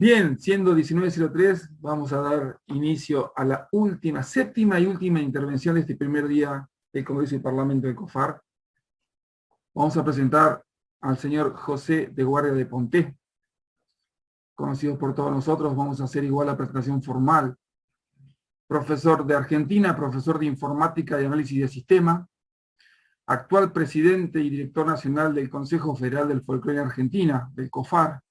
Bien, siendo 19:03, vamos a dar inicio a la séptima y última intervención de este primer día del Congreso y Parlamento de COFAR. Vamos a presentar al señor José de Guardia de Ponté, conocido por todos nosotros. Vamos a hacer igual la presentación formal. Profesor de Argentina, profesor de Informática y Análisis de Sistema, actual presidente y director nacional del Consejo Federal del Folclore Argentina, del COFAR,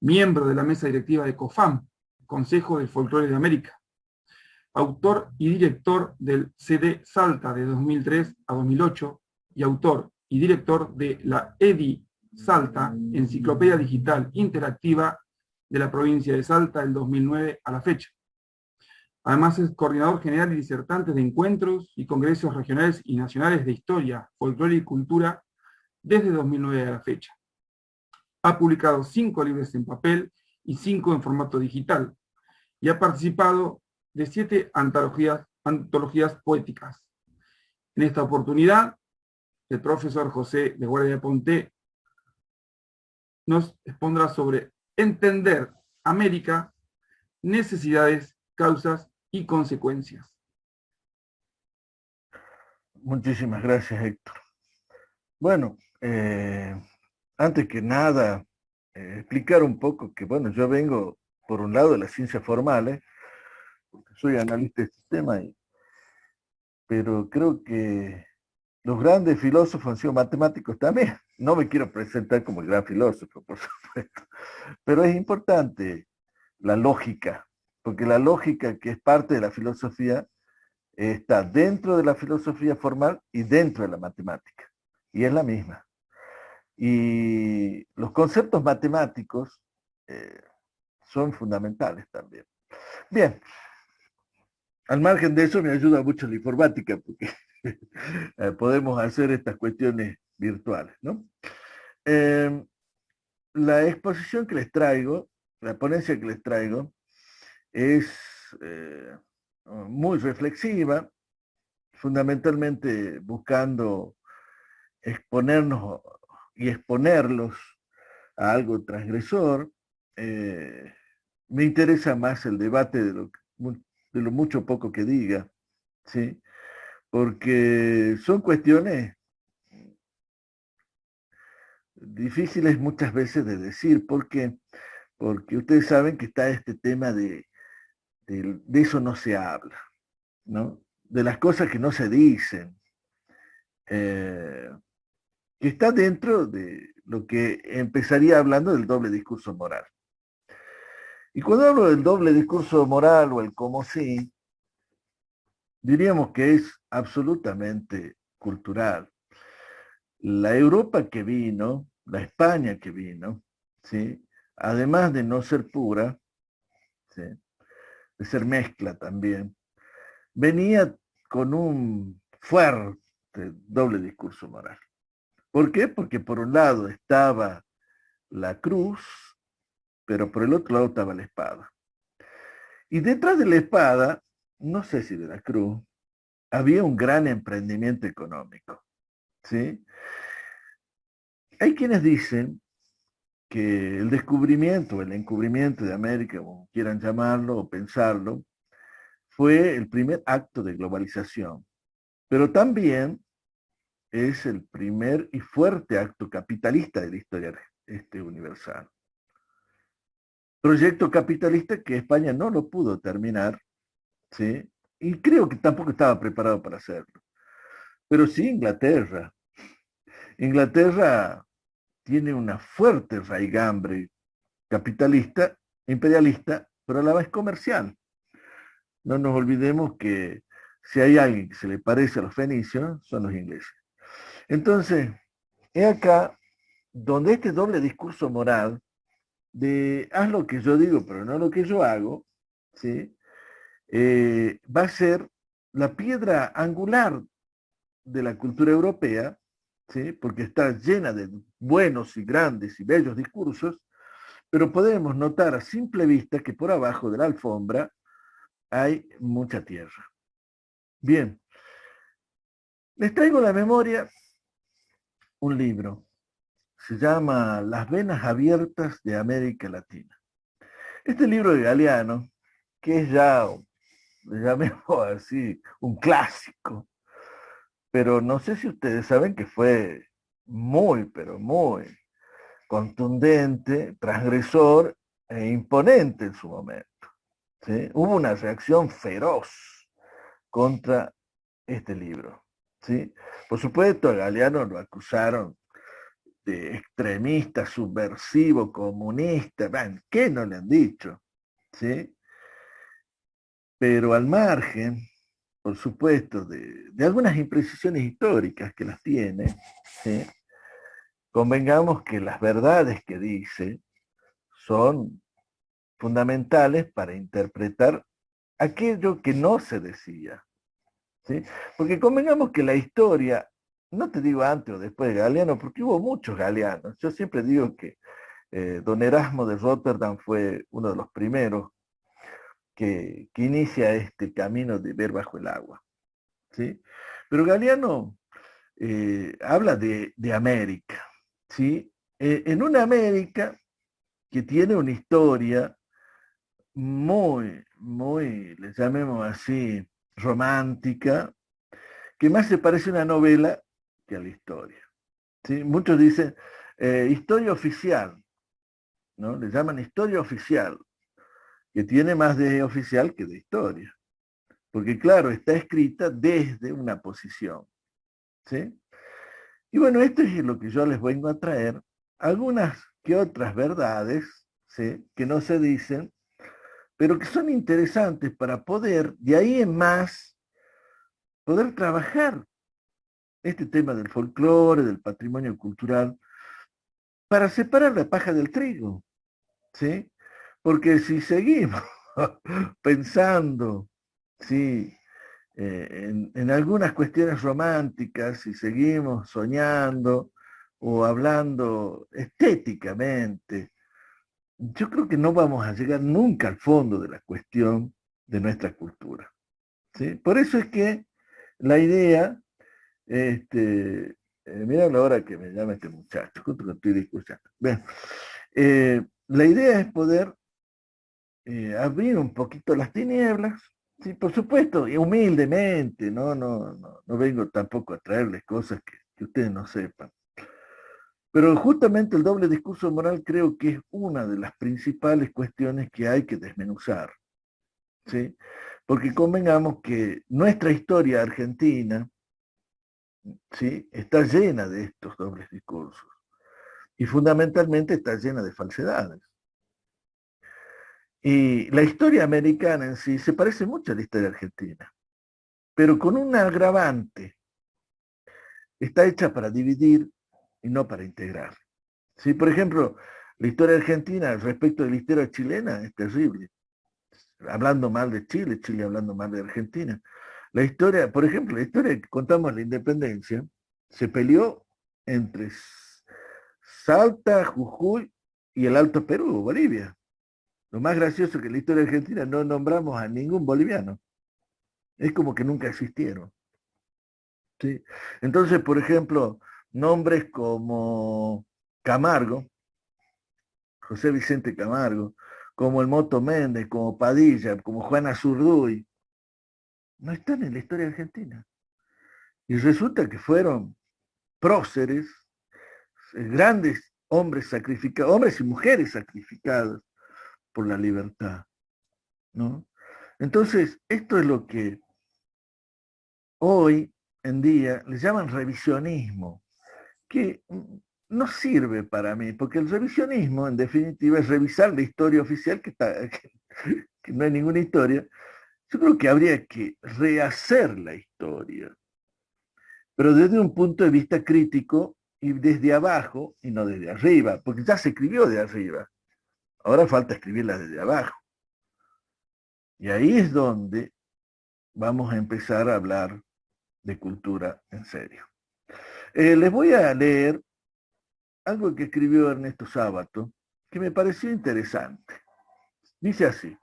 miembro de la mesa directiva de COFAM, Consejo del Folclore de América, autor y director del CD Salta de 2003 a 2008 y autor y director de la EDI Salta, Enciclopedia Digital Interactiva de la provincia de Salta del 2009 a la fecha. Además es coordinador general y disertante de encuentros y congresos regionales y nacionales de historia, folclore y cultura desde 2009 a la fecha. Ha publicado 5 libros en papel y 5 en formato digital, y ha participado de 7 antologías poéticas. En esta oportunidad, el profesor José de Guardia de Ponté nos expondrá sobre entender América, necesidades, causas y consecuencias. Muchísimas gracias, Héctor. Bueno, antes que nada, explicar un poco que, bueno, yo vengo, por un lado, de las ciencias formales, porque soy analista de sistemas, pero creo que los grandes filósofos han sido matemáticos también. No me quiero presentar como el gran filósofo, por supuesto, pero es importante la lógica, porque la lógica, que es parte de la filosofía, está dentro de la filosofía formal y dentro de la matemática, y es la misma. Y los conceptos matemáticos son fundamentales también. Bien, al margen de eso me ayuda mucho la informática, porque podemos hacer estas cuestiones virtuales, ¿no? Eh, la exposición que les traigo, la ponencia que les traigo, es muy reflexiva, fundamentalmente buscando exponernos y exponerlos a algo transgresor. Me interesa más el debate de lo mucho poco que diga, ¿sí? Porque son cuestiones difíciles muchas veces de decir. ¿Por qué? Porque ustedes saben que está este tema de eso no se habla, ¿no? De las cosas que no se dicen, que está dentro de lo que empezaría hablando del doble discurso moral. Y cuando hablo del doble discurso moral o el como sí, diríamos que es absolutamente cultural. La Europa que vino, la España que vino, ¿sí? Además de no ser pura, ¿sí? De ser mezcla también, venía con un fuerte doble discurso moral. ¿Por qué? Porque por un lado estaba la cruz, pero por el otro lado estaba la espada. Y detrás de la espada, no sé si de la cruz, había un gran emprendimiento económico, ¿sí? Hay quienes dicen que el descubrimiento, el encubrimiento de América, como quieran llamarlo o pensarlo, fue el primer acto de globalización, pero también es el primer y fuerte acto capitalista de la historia universal. Proyecto capitalista que España no lo pudo terminar, ¿sí? Y creo que tampoco estaba preparado para hacerlo. Pero sí Inglaterra. Inglaterra tiene una fuerte raigambre capitalista, imperialista, pero a la vez comercial. No nos olvidemos que si hay alguien que se le parece a los fenicios, son los ingleses. Entonces, es acá donde este doble discurso moral de haz lo que yo digo, pero no lo que yo hago, ¿sí? Va a ser la piedra angular de la cultura europea, ¿sí? Porque está llena de buenos y grandes y bellos discursos, pero podemos notar a simple vista que por abajo de la alfombra hay mucha tierra. Bien, les traigo a la memoria un libro, se llama Las venas abiertas de América Latina. Este libro de Galeano, que es ya, llamémoslo así, un clásico, pero no sé si ustedes saben que fue muy, pero muy contundente, transgresor e imponente en su momento. ¿Sí? Hubo una reacción feroz contra este libro. ¿Sí? Por supuesto, a Galeano lo acusaron de extremista, subversivo, comunista, bueno, ¿qué no le han dicho? ¿Sí? Pero al margen, por supuesto, de algunas imprecisiones históricas que las tiene, ¿sí? Convengamos que las verdades que dice son fundamentales para interpretar aquello que no se decía. ¿Sí? Porque convengamos que la historia, no te digo antes o después de Galeano, porque hubo muchos Galeanos. Yo siempre digo que don Erasmo de Rotterdam fue uno de los primeros que inicia este camino de ver bajo el agua. ¿Sí? Pero Galeano habla de América. ¿Sí? En una América que tiene una historia muy, muy, le llamemos así, romántica, que más se parece a una novela que a la historia. ¿Sí? Muchos dicen historia oficial, ¿no? Le llaman historia oficial, que tiene más de oficial que de historia. Porque claro, está escrita desde una posición. ¿Sí? Y bueno, esto es lo que yo les vengo a traer, algunas que otras verdades, ¿sí? Que no se dicen, pero que son interesantes para poder, de ahí en más, poder trabajar este tema del folclore, del patrimonio cultural, para separar la paja del trigo, ¿sí? Porque si seguimos pensando, ¿sí? En algunas cuestiones románticas, si seguimos soñando o hablando estéticamente, yo creo que no vamos a llegar nunca al fondo de la cuestión de nuestra cultura. ¿Sí? Por eso es que la idea, mira la hora que me llama este muchacho, justo que estoy discutiendo. Bien, la idea es poder abrir un poquito las tinieblas, sí, por supuesto, y humildemente, no vengo tampoco a traerles cosas que ustedes no sepan. Pero justamente el doble discurso moral creo que es una de las principales cuestiones que hay que desmenuzar, ¿sí? Porque convengamos que nuestra historia argentina, ¿sí? Está llena de estos dobles discursos y fundamentalmente está llena de falsedades. Y la historia americana en sí se parece mucho a la historia argentina, pero con un agravante. Está hecha para dividir y no para integrar. ¿Sí? Por ejemplo, la historia argentina respecto de la historia chilena es terrible. Hablando mal de Chile, Chile hablando mal de Argentina. La historia, por ejemplo, la historia que contamos la independencia, se peleó entre Salta, Jujuy y el Alto Perú, Bolivia. Lo más gracioso es que en la historia argentina no nombramos a ningún boliviano. Es como que nunca existieron. ¿Sí? Entonces, por ejemplo, nombres como Camargo, José Vicente Camargo, como el Moto Méndez, como Padilla, como Juana Zurduy, no están en la historia argentina. Y resulta que fueron próceres, grandes hombres sacrificados, hombres y mujeres sacrificados por la libertad, ¿no? Entonces, esto es lo que hoy en día le llaman revisionismo, que no sirve para mí, porque el revisionismo, en definitiva, es revisar la historia oficial, que no hay ninguna historia. Yo creo que habría que rehacer la historia, pero desde un punto de vista crítico y desde abajo y no desde arriba, porque ya se escribió de arriba. Ahora falta escribirla desde abajo. Y ahí es donde vamos a empezar a hablar de cultura en serio. Les voy a leer algo que escribió Ernesto Sábato, que me pareció interesante. Dice así: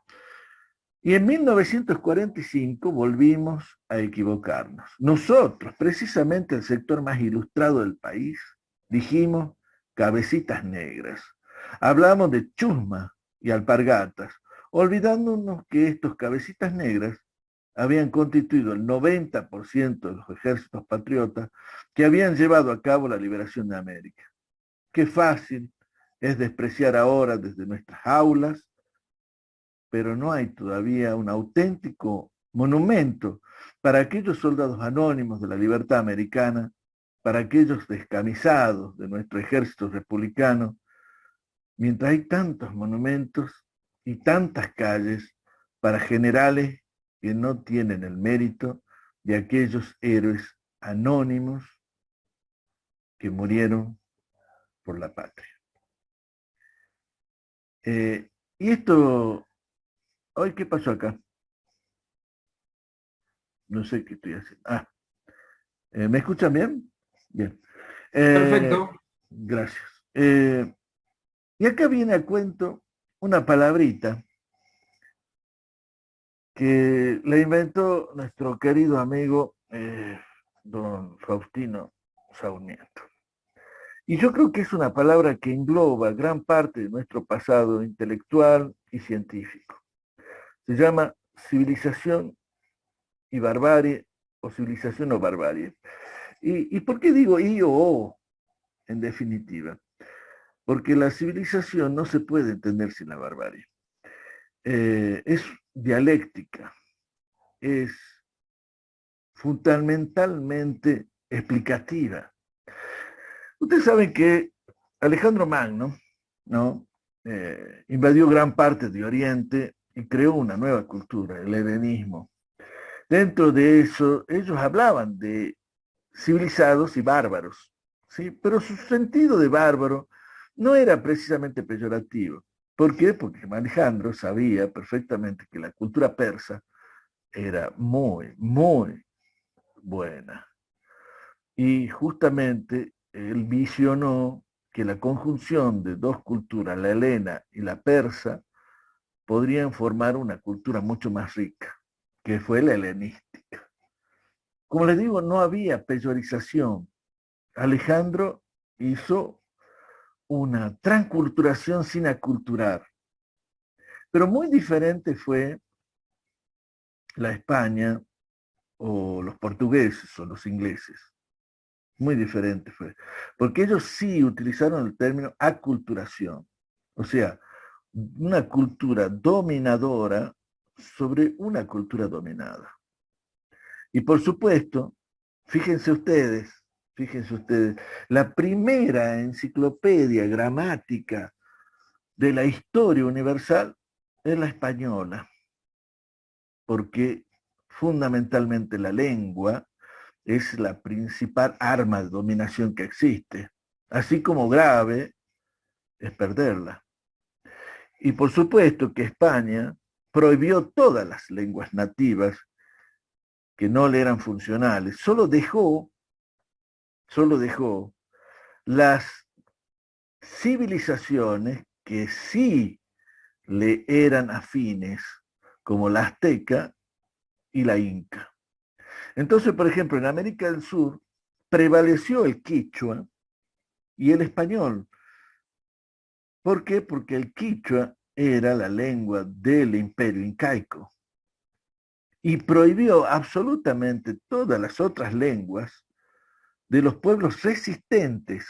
y en 1945 volvimos a equivocarnos. Nosotros, precisamente el sector más ilustrado del país, dijimos cabecitas negras. Hablamos de chusma y alpargatas, olvidándonos que estos cabecitas negras habían constituido el 90% de los ejércitos patriotas que habían llevado a cabo la liberación de América. Qué fácil es despreciar ahora desde nuestras aulas, pero no hay todavía un auténtico monumento para aquellos soldados anónimos de la libertad americana, para aquellos descamisados de nuestro ejército republicano, mientras hay tantos monumentos y tantas calles para generales que no tienen el mérito de aquellos héroes anónimos que murieron por la patria. Y esto, hoy, ¿qué pasó acá? No sé qué estoy haciendo. ¿Me escuchan bien? Bien. Perfecto. Gracias. Y acá viene a cuento una palabrita que la inventó nuestro querido amigo don Faustino Sarmiento. Y yo creo que es una palabra que engloba gran parte de nuestro pasado intelectual y científico. Se llama civilización y barbarie, o civilización o barbarie. ¿Y por qué digo I o O, en definitiva? Porque la civilización no se puede entender sin la barbarie. Es dialéctica, es fundamentalmente explicativa. Ustedes saben que Alejandro Magno, ¿no? Invadió gran parte de Oriente y creó una nueva cultura, el helenismo. Dentro de eso, ellos hablaban de civilizados y bárbaros, ¿sí? Pero su sentido de bárbaro no era precisamente peyorativo. ¿Por qué? Porque Alejandro sabía perfectamente que la cultura persa era muy, muy buena. Y justamente él visionó que la conjunción de dos culturas, la helena y la persa, podrían formar una cultura mucho más rica, que fue la helenística. Como les digo, no había peyorización. Alejandro hizo una transculturación sin aculturar. Pero muy diferente fue la España o los portugueses o los ingleses. Muy diferente fue. Porque ellos sí utilizaron el término aculturación. O sea, una cultura dominadora sobre una cultura dominada. Y por supuesto, fíjense ustedes, la primera enciclopedia gramática de la historia universal es la española, porque fundamentalmente la lengua es la principal arma de dominación que existe, así como grave es perderla. Y por supuesto que España prohibió todas las lenguas nativas que no le eran funcionales, solo dejó las civilizaciones que sí le eran afines, como la azteca y la inca. Entonces, por ejemplo, en América del Sur prevaleció el quichua y el español. ¿Por qué? Porque el quichua era la lengua del imperio incaico y prohibió absolutamente todas las otras lenguas de los pueblos resistentes,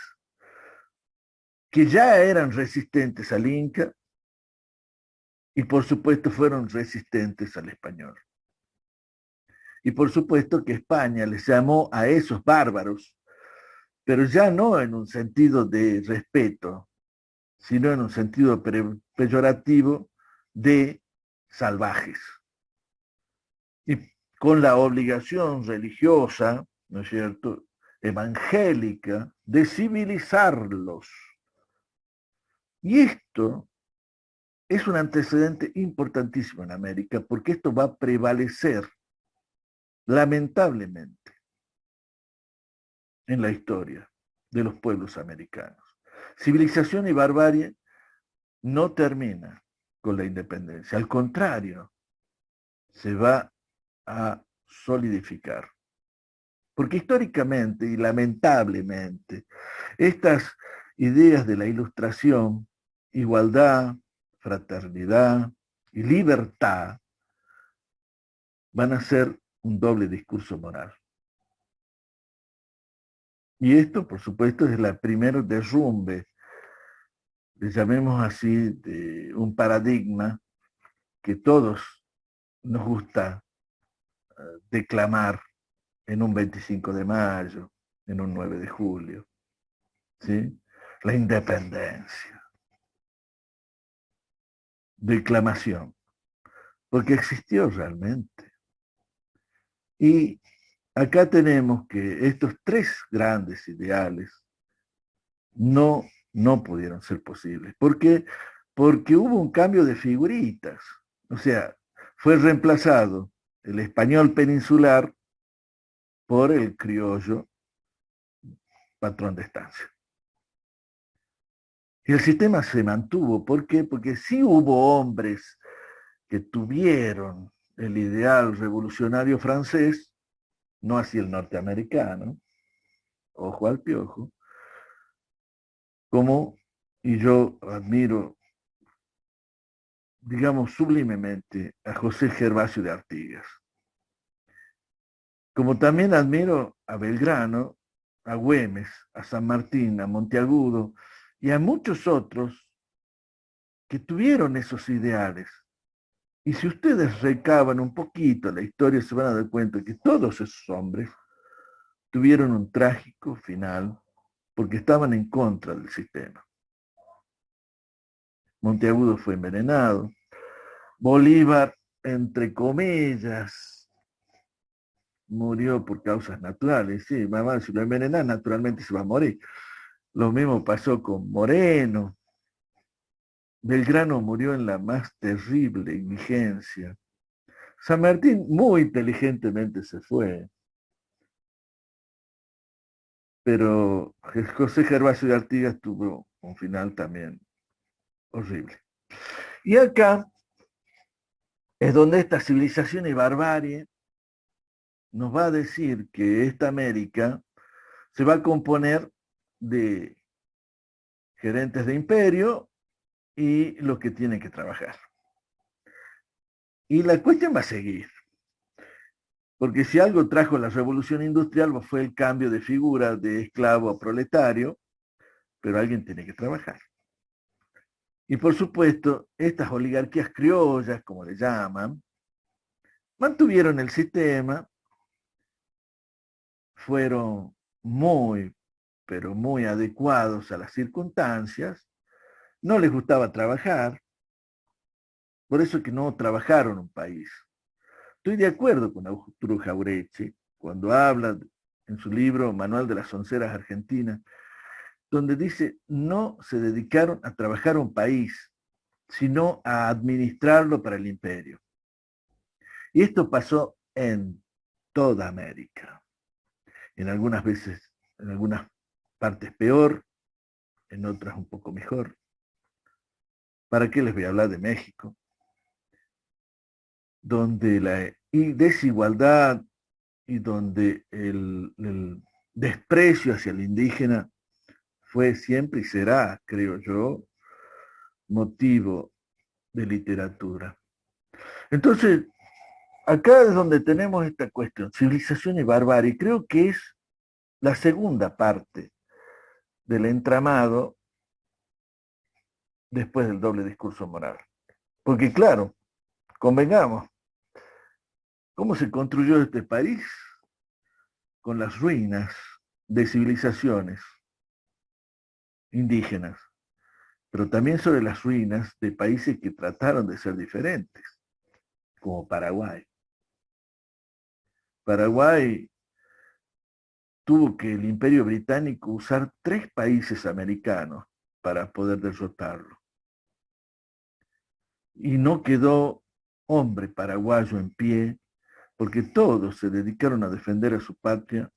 que ya eran resistentes al inca y por supuesto fueron resistentes al español. Y por supuesto que España les llamó a esos bárbaros, pero ya no en un sentido de respeto, sino en un sentido peyorativo de salvajes. Y con la obligación religiosa, ¿no es cierto?, evangélica, de civilizarlos. Y esto es un antecedente importantísimo en América, porque esto va a prevalecer, lamentablemente, en la historia de los pueblos americanos. Civilización y barbarie no termina con la independencia, al contrario, se va a solidificar. Porque históricamente y lamentablemente, estas ideas de la ilustración, igualdad, fraternidad y libertad van a ser un doble discurso moral. Y esto, por supuesto, es el primer derrumbe, le llamemos así, de un paradigma que todos nos gusta declamar en un 25 de mayo, en un 9 de julio, ¿sí? La independencia. Declamación, porque existió realmente. Y acá tenemos que estos tres grandes ideales no pudieron ser posibles. ¿Por qué? Porque hubo un cambio de figuritas. O sea, fue reemplazado el español peninsular por el criollo patrón de estancia. Y el sistema se mantuvo. ¿Por qué? Porque sí hubo hombres que tuvieron el ideal revolucionario francés, no así el norteamericano, ojo al piojo, como, y yo admiro, digamos, sublimemente a José Gervasio de Artigas. Como también admiro a Belgrano, a Güemes, a San Martín, a Monteagudo y a muchos otros que tuvieron esos ideales. Y si ustedes recaban un poquito la historia, se van a dar cuenta que todos esos hombres tuvieron un trágico final porque estaban en contra del sistema. Monteagudo fue envenenado. Bolívar, entre comillas, murió por causas naturales. Sí, mamá, si lo envenenan, naturalmente se va a morir. Lo mismo pasó con Moreno. Belgrano murió en la más terrible indigencia. San Martín muy inteligentemente se fue, pero José Gervasio de Artigas tuvo un final también horrible. Y acá es donde esta civilización y barbarie nos va a decir que esta América se va a componer de gerentes de imperio y los que tienen que trabajar. Y la cuestión va a seguir, porque si algo trajo la revolución industrial fue el cambio de figura de esclavo a proletario, pero alguien tiene que trabajar. Y por supuesto, estas oligarquías criollas, como le llaman, mantuvieron el sistema, fueron muy, pero muy adecuados a las circunstancias, no les gustaba trabajar, por eso es que no trabajaron un país. Estoy de acuerdo con Arturo Jauretche cuando habla en su libro Manual de las Onceras Argentinas, donde dice, no se dedicaron a trabajar un país, sino a administrarlo para el imperio. Y esto pasó en toda América. En algunas veces, en algunas partes peor, en otras un poco mejor. ¿Para qué les voy a hablar de México? Donde la desigualdad y donde el desprecio hacia el indígena fue siempre y será, creo yo, motivo de literatura. Entonces, acá es donde tenemos esta cuestión, civilización y barbarie. Creo que es la segunda parte del entramado después del doble discurso moral. Porque claro, convengamos, ¿cómo se construyó este país? Con las ruinas de civilizaciones indígenas, pero también sobre las ruinas de países que trataron de ser diferentes, como Paraguay. Paraguay tuvo que el Imperio Británico usar 3 países americanos para poder derrotarlo. Y no quedó hombre paraguayo en pie, porque todos se dedicaron a defender a su patria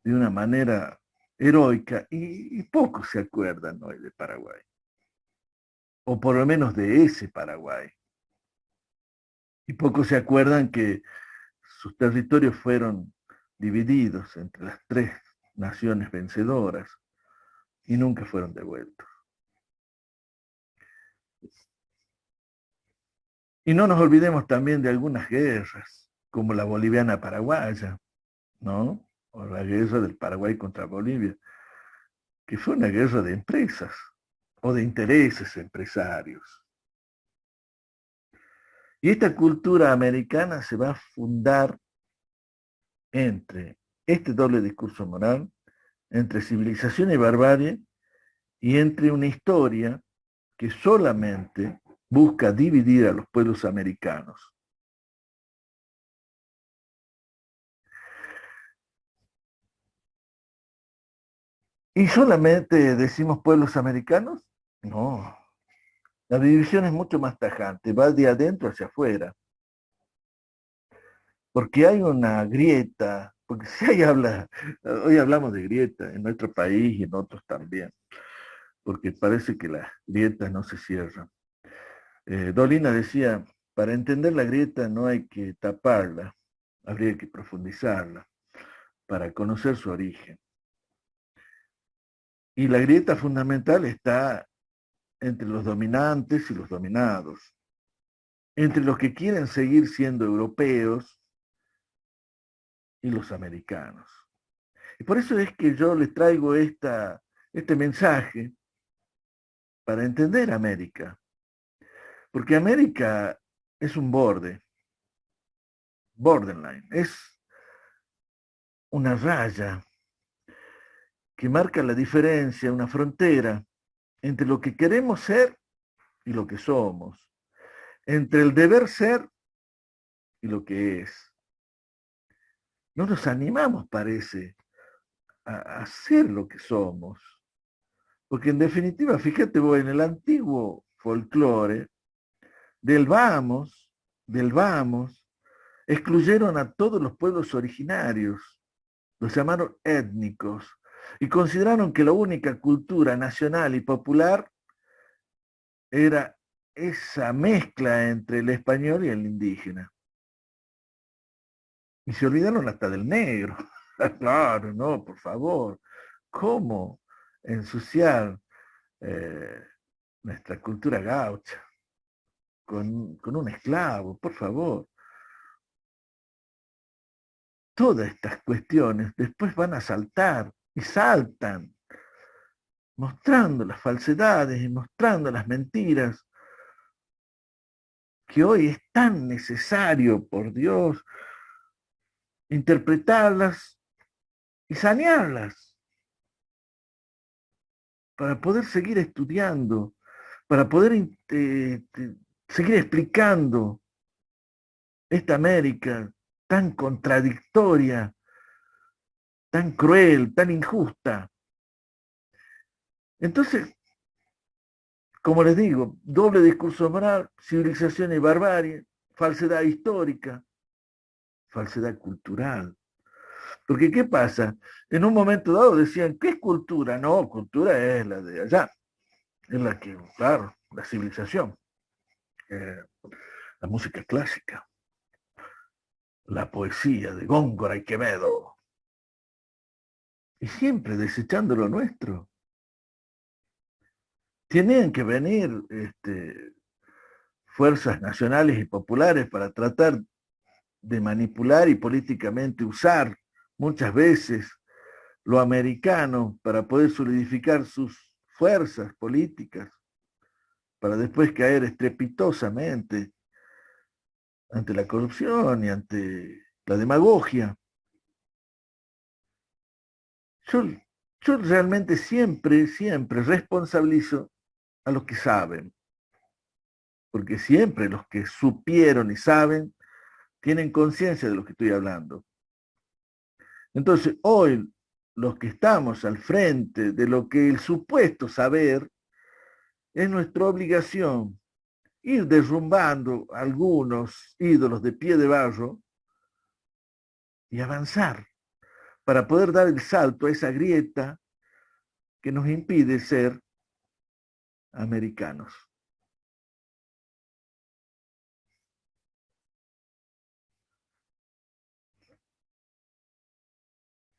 de una manera heroica y pocos se acuerdan hoy de Paraguay, o por lo menos de ese Paraguay. Y pocos se acuerdan que sus territorios fueron divididos entre las 3 naciones vencedoras y nunca fueron devueltos. Y no nos olvidemos también de algunas guerras, como la boliviana paraguaya, ¿no? O la guerra del Paraguay contra Bolivia, que fue una guerra de empresas o de intereses empresarios. Y esta cultura americana se va a fundar entre este doble discurso moral, entre civilización y barbarie, y entre una historia que solamente busca dividir a los pueblos americanos. ¿Y solamente decimos pueblos americanos? No. La división es mucho más tajante, va de adentro hacia afuera. Porque hay una grieta, porque si hay hoy hablamos de grieta en nuestro país y en otros también, porque parece que las grietas no se cierran. Dolina decía, para entender la grieta no hay que taparla, habría que profundizarla para conocer su origen. Y la grieta fundamental está entre los dominantes y los dominados, entre los que quieren seguir siendo europeos y los americanos. Y por eso es que yo les traigo este mensaje para entender América, porque América es un borderline, es una raya que marca la diferencia, una frontera entre lo que queremos ser y lo que somos, entre el deber ser y lo que es. No nos animamos, parece, a ser lo que somos, porque en definitiva, fíjate vos, en el antiguo folclore, del vamos, del vamos, excluyeron a todos los pueblos originarios, los llamaron étnicos, y consideraron que la única cultura nacional y popular era esa mezcla entre el español y el indígena. Y se olvidaron hasta del negro. Claro, no, por favor. ¿Cómo ensuciar eh, nuestra cultura gaucha con un esclavo? Por favor. Todas estas cuestiones después van a saltar y saltan, mostrando las falsedades y mostrando las mentiras que hoy es tan necesario, por Dios, interpretarlas y sanearlas para poder seguir estudiando, para poder seguir explicando esta América tan contradictoria, tan cruel, tan injusta. Entonces, como les digo, doble discurso moral, civilización y barbarie, falsedad histórica, falsedad cultural. Porque, ¿qué pasa? En un momento dado decían, ¿qué es cultura? No, cultura es la de allá, es la que, claro, la civilización, eh, la música clásica, la poesía de Góngora y Quevedo, y siempre desechando lo nuestro. Tienen que venir fuerzas nacionales y populares para tratar de manipular y políticamente usar muchas veces lo americano para poder solidificar sus fuerzas políticas, para después caer estrepitosamente ante la corrupción y ante la demagogia. Yo, yo realmente siempre responsabilizo a los que saben, porque siempre los que supieron y saben tienen conciencia de lo que estoy hablando. Entonces, hoy los que estamos al frente de lo que el supuesto saber, es nuestra obligación ir derrumbando algunos ídolos de pie de barro y avanzar para poder dar el salto a esa grieta que nos impide ser americanos.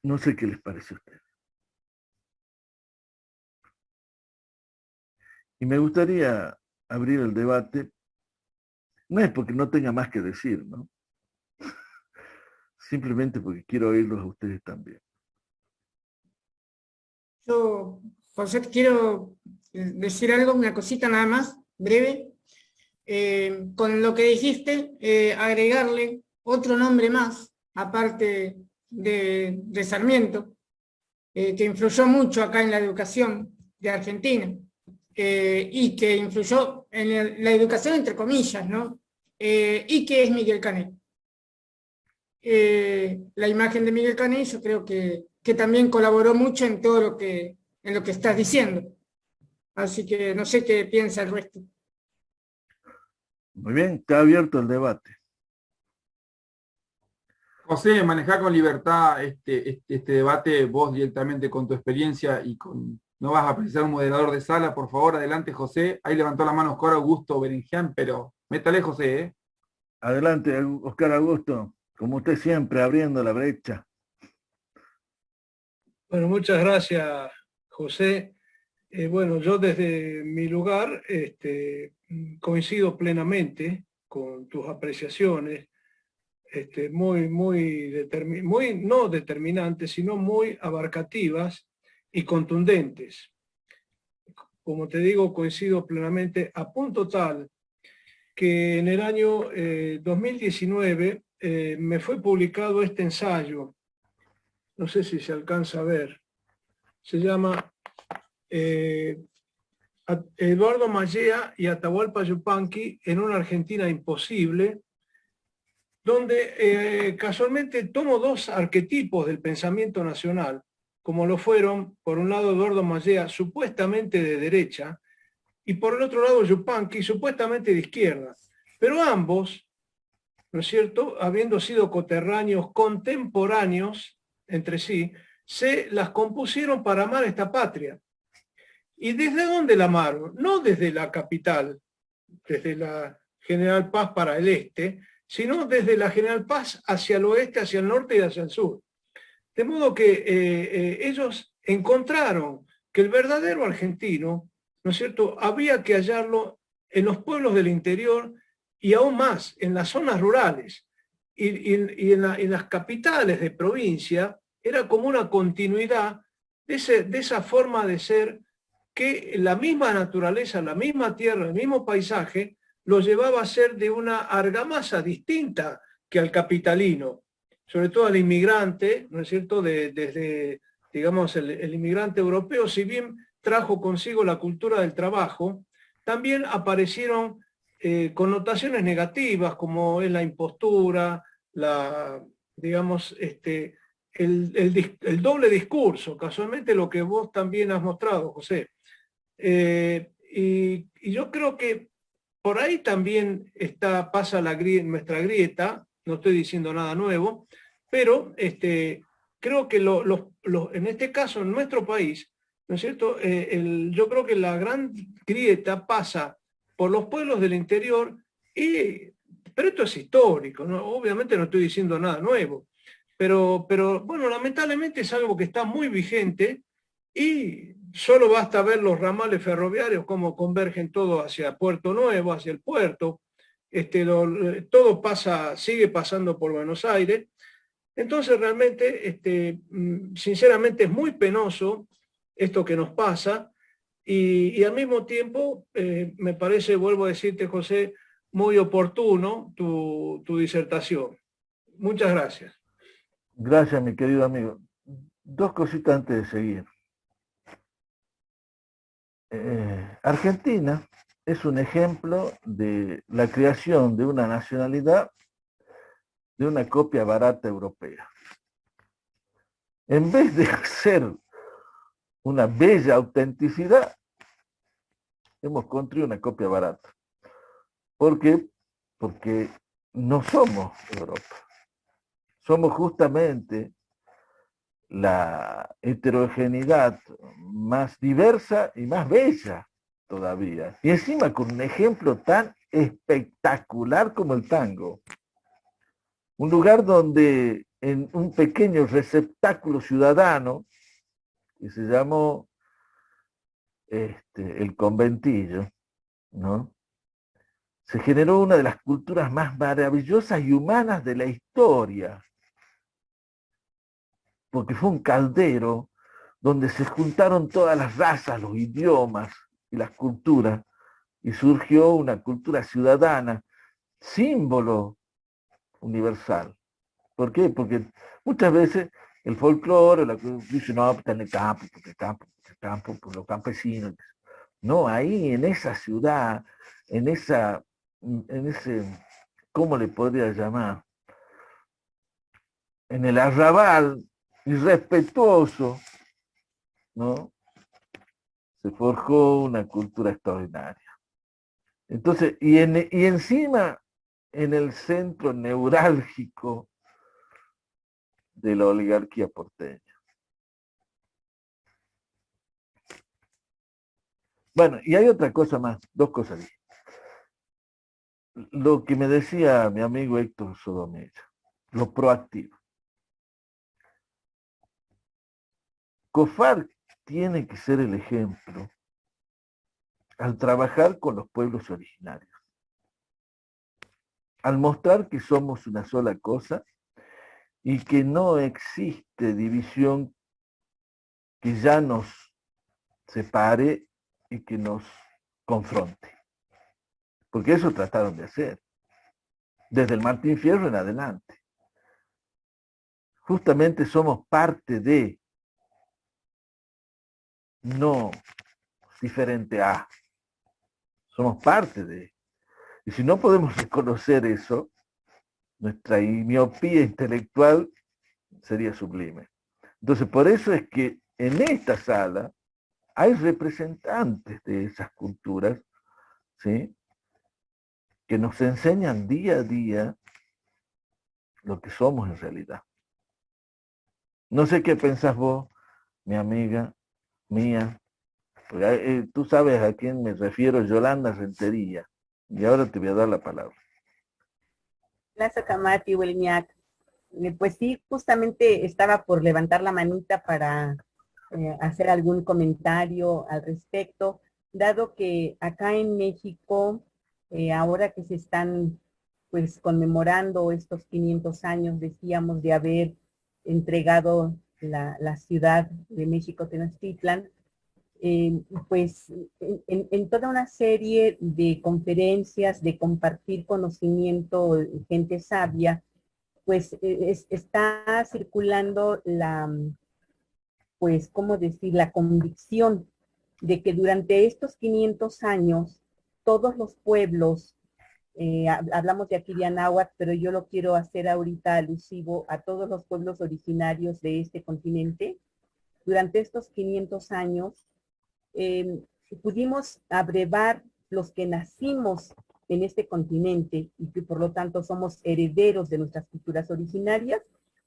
No sé qué les parece a ustedes. Y me gustaría abrir el debate No es porque no tenga más que decir, ¿no? Simplemente porque quiero oírlos a ustedes también. Yo, José, quiero decir algo, una cosita nada más, breve. Con lo que dijiste, agregarle otro nombre más, aparte de Sarmiento, que influyó mucho acá en la educación de Argentina, y que influyó en la educación entre comillas, ¿no? Y que es Miguel Canet. La imagen de Miguel Canet yo creo que también colaboró mucho en todo en lo que estás diciendo. Así que no sé qué piensa el resto. Muy bien, está abierto el debate. José, manejá con libertad este debate, vos directamente con tu experiencia y con... No vas a precisar un moderador de sala, por favor, adelante, José. Ahí levantó la mano Oscar Augusto Berenjian, pero métale, José, ¿eh? Adelante, Oscar Augusto, como usted siempre, abriendo la brecha. Bueno, muchas gracias, José. Bueno, yo desde mi lugar coincido plenamente con tus apreciaciones, muy no determinantes, sino muy abarcativas y contundentes. Como te digo, coincido plenamente a punto tal que en el año 2019 me fue publicado este ensayo, no sé si se alcanza a ver, se llama Eduardo Mallea y Atahualpa Yupanqui en una Argentina imposible, donde casualmente tomo dos arquetipos del pensamiento nacional, como lo fueron, por un lado, Eduardo Mallea, supuestamente de derecha, y por el otro lado, Yupanqui, supuestamente de izquierda. Pero ambos, ¿no es cierto?, habiendo sido coterráneos, contemporáneos entre sí, se las compusieron para amar esta patria. ¿Y desde dónde la amaron? No desde la capital, desde la General Paz para el este, sino desde la General Paz hacia el oeste, hacia el norte y hacia el sur. De modo que ellos encontraron que el verdadero argentino, ¿no es cierto?, había que hallarlo en los pueblos del interior y aún más en las zonas rurales. Y en las capitales de provincia era como una continuidad de esa forma de ser que la misma naturaleza, la misma tierra, el mismo paisaje, lo llevaba a ser de una argamasa distinta que al capitalino, sobre todo al inmigrante, ¿no es cierto?, desde, digamos, el inmigrante europeo, si bien trajo consigo la cultura del trabajo, también aparecieron connotaciones negativas, como es la impostura, digamos, el doble discurso, casualmente lo que vos también has mostrado, José. Y yo creo que por ahí también pasa nuestra grieta, no estoy diciendo nada nuevo, pero creo que en este caso, en nuestro país, ¿no es cierto?, yo creo que la gran grieta pasa por los pueblos del interior, pero esto es histórico, ¿no? Obviamente no estoy diciendo nada nuevo, pero bueno, lamentablemente es algo que está muy vigente y solo basta ver los ramales ferroviarios, cómo convergen todo hacia Puerto Nuevo, hacia el puerto. Todo sigue pasando por Buenos Aires. Entonces realmente, sinceramente es muy penoso esto que nos pasa y al mismo tiempo me parece, vuelvo a decirte, José, muy oportuno tu disertación. Muchas gracias. Gracias, mi querido amigo. Dos cositas antes de seguir. Argentina es un ejemplo de la creación de una nacionalidad de una copia barata europea. En vez de ser una bella autenticidad, hemos construido una copia barata. ¿Por qué? Porque no somos Europa. Somos justamente la heterogeneidad más diversa y más bella todavía. Y encima con un ejemplo tan espectacular como el tango. Un lugar donde en un pequeño receptáculo ciudadano, que se llamó el conventillo, ¿no?, se generó una de las culturas más maravillosas y humanas de la historia, porque fue un caldero donde se juntaron todas las razas, los idiomas y las culturas, y surgió una cultura ciudadana, símbolo universal. ¿Por qué? Porque muchas veces el folclore, dice, no, está en el campo, por los campesinos. No, ahí en esa ciudad, en ese, ¿cómo le podría llamar? En el arrabal irrespetuoso, ¿no? Se forjó una cultura extraordinaria. Entonces, y encima, en el centro neurálgico de la oligarquía porteña. Bueno, y hay otra cosa más, dos cosas. Lo que me decía mi amigo Héctor Sodomella, lo proactivo. COFAR tiene que ser el ejemplo al trabajar con los pueblos originarios, al mostrar que somos una sola cosa y que no existe división que ya nos separe y que nos confronte. Porque eso trataron de hacer, desde el Martín Fierro en adelante. Justamente somos parte de, no diferente a, somos parte de. Y si no podemos reconocer eso, nuestra miopía intelectual sería sublime. Entonces, por eso es que en esta sala hay representantes de esas culturas, ¿sí?, que nos enseñan día a día lo que somos en realidad. No sé qué pensás vos, mi amiga, mía, porque tú sabes a quién me refiero, Yolanda Rentería, y ahora te voy a dar la palabra. Plaza Camati, Huelmiac. Pues sí, justamente estaba por levantar la manita para hacer algún comentario al respecto, dado que acá en México, ahora que se están pues conmemorando estos 500 años, decíamos, de haber entregado la ciudad de México Tenochtitlan, pues en toda una serie de conferencias, de compartir conocimiento, gente sabia, pues está circulando pues, ¿cómo decir?, la convicción de que durante estos 500 años, todos los pueblos, hablamos de aquí de Anáhuac, pero yo lo quiero hacer ahorita alusivo a todos los pueblos originarios de este continente, durante estos 500 años, pudimos abrevar los que nacimos en este continente y que por lo tanto somos herederos de nuestras culturas originarias,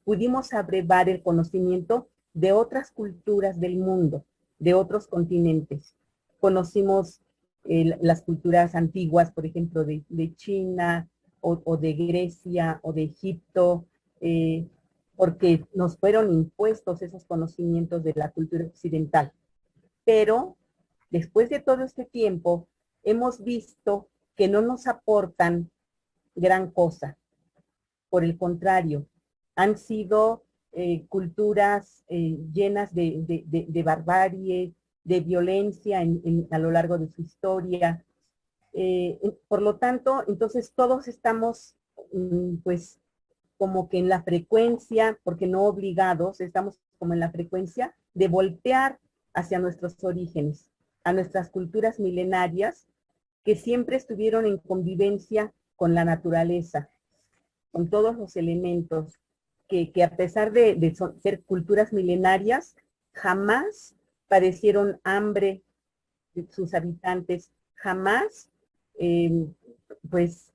pudimos abrevar el conocimiento de otras culturas del mundo, de otros continentes. Conocimos las culturas antiguas, por ejemplo, de China o de Grecia o de Egipto, porque nos fueron impuestos esos conocimientos de la cultura occidental. Pero después de todo este tiempo, hemos visto que no nos aportan gran cosa. Por el contrario, han sido culturas llenas de barbarie, de violencia a lo largo de su historia. Por lo tanto, entonces todos estamos pues como que en la frecuencia, porque no obligados, estamos como en la frecuencia de voltear hacia nuestros orígenes, a nuestras culturas milenarias que siempre estuvieron en convivencia con la naturaleza, con todos los elementos, que a pesar de ser culturas milenarias, jamás padecieron hambre sus habitantes, jamás pues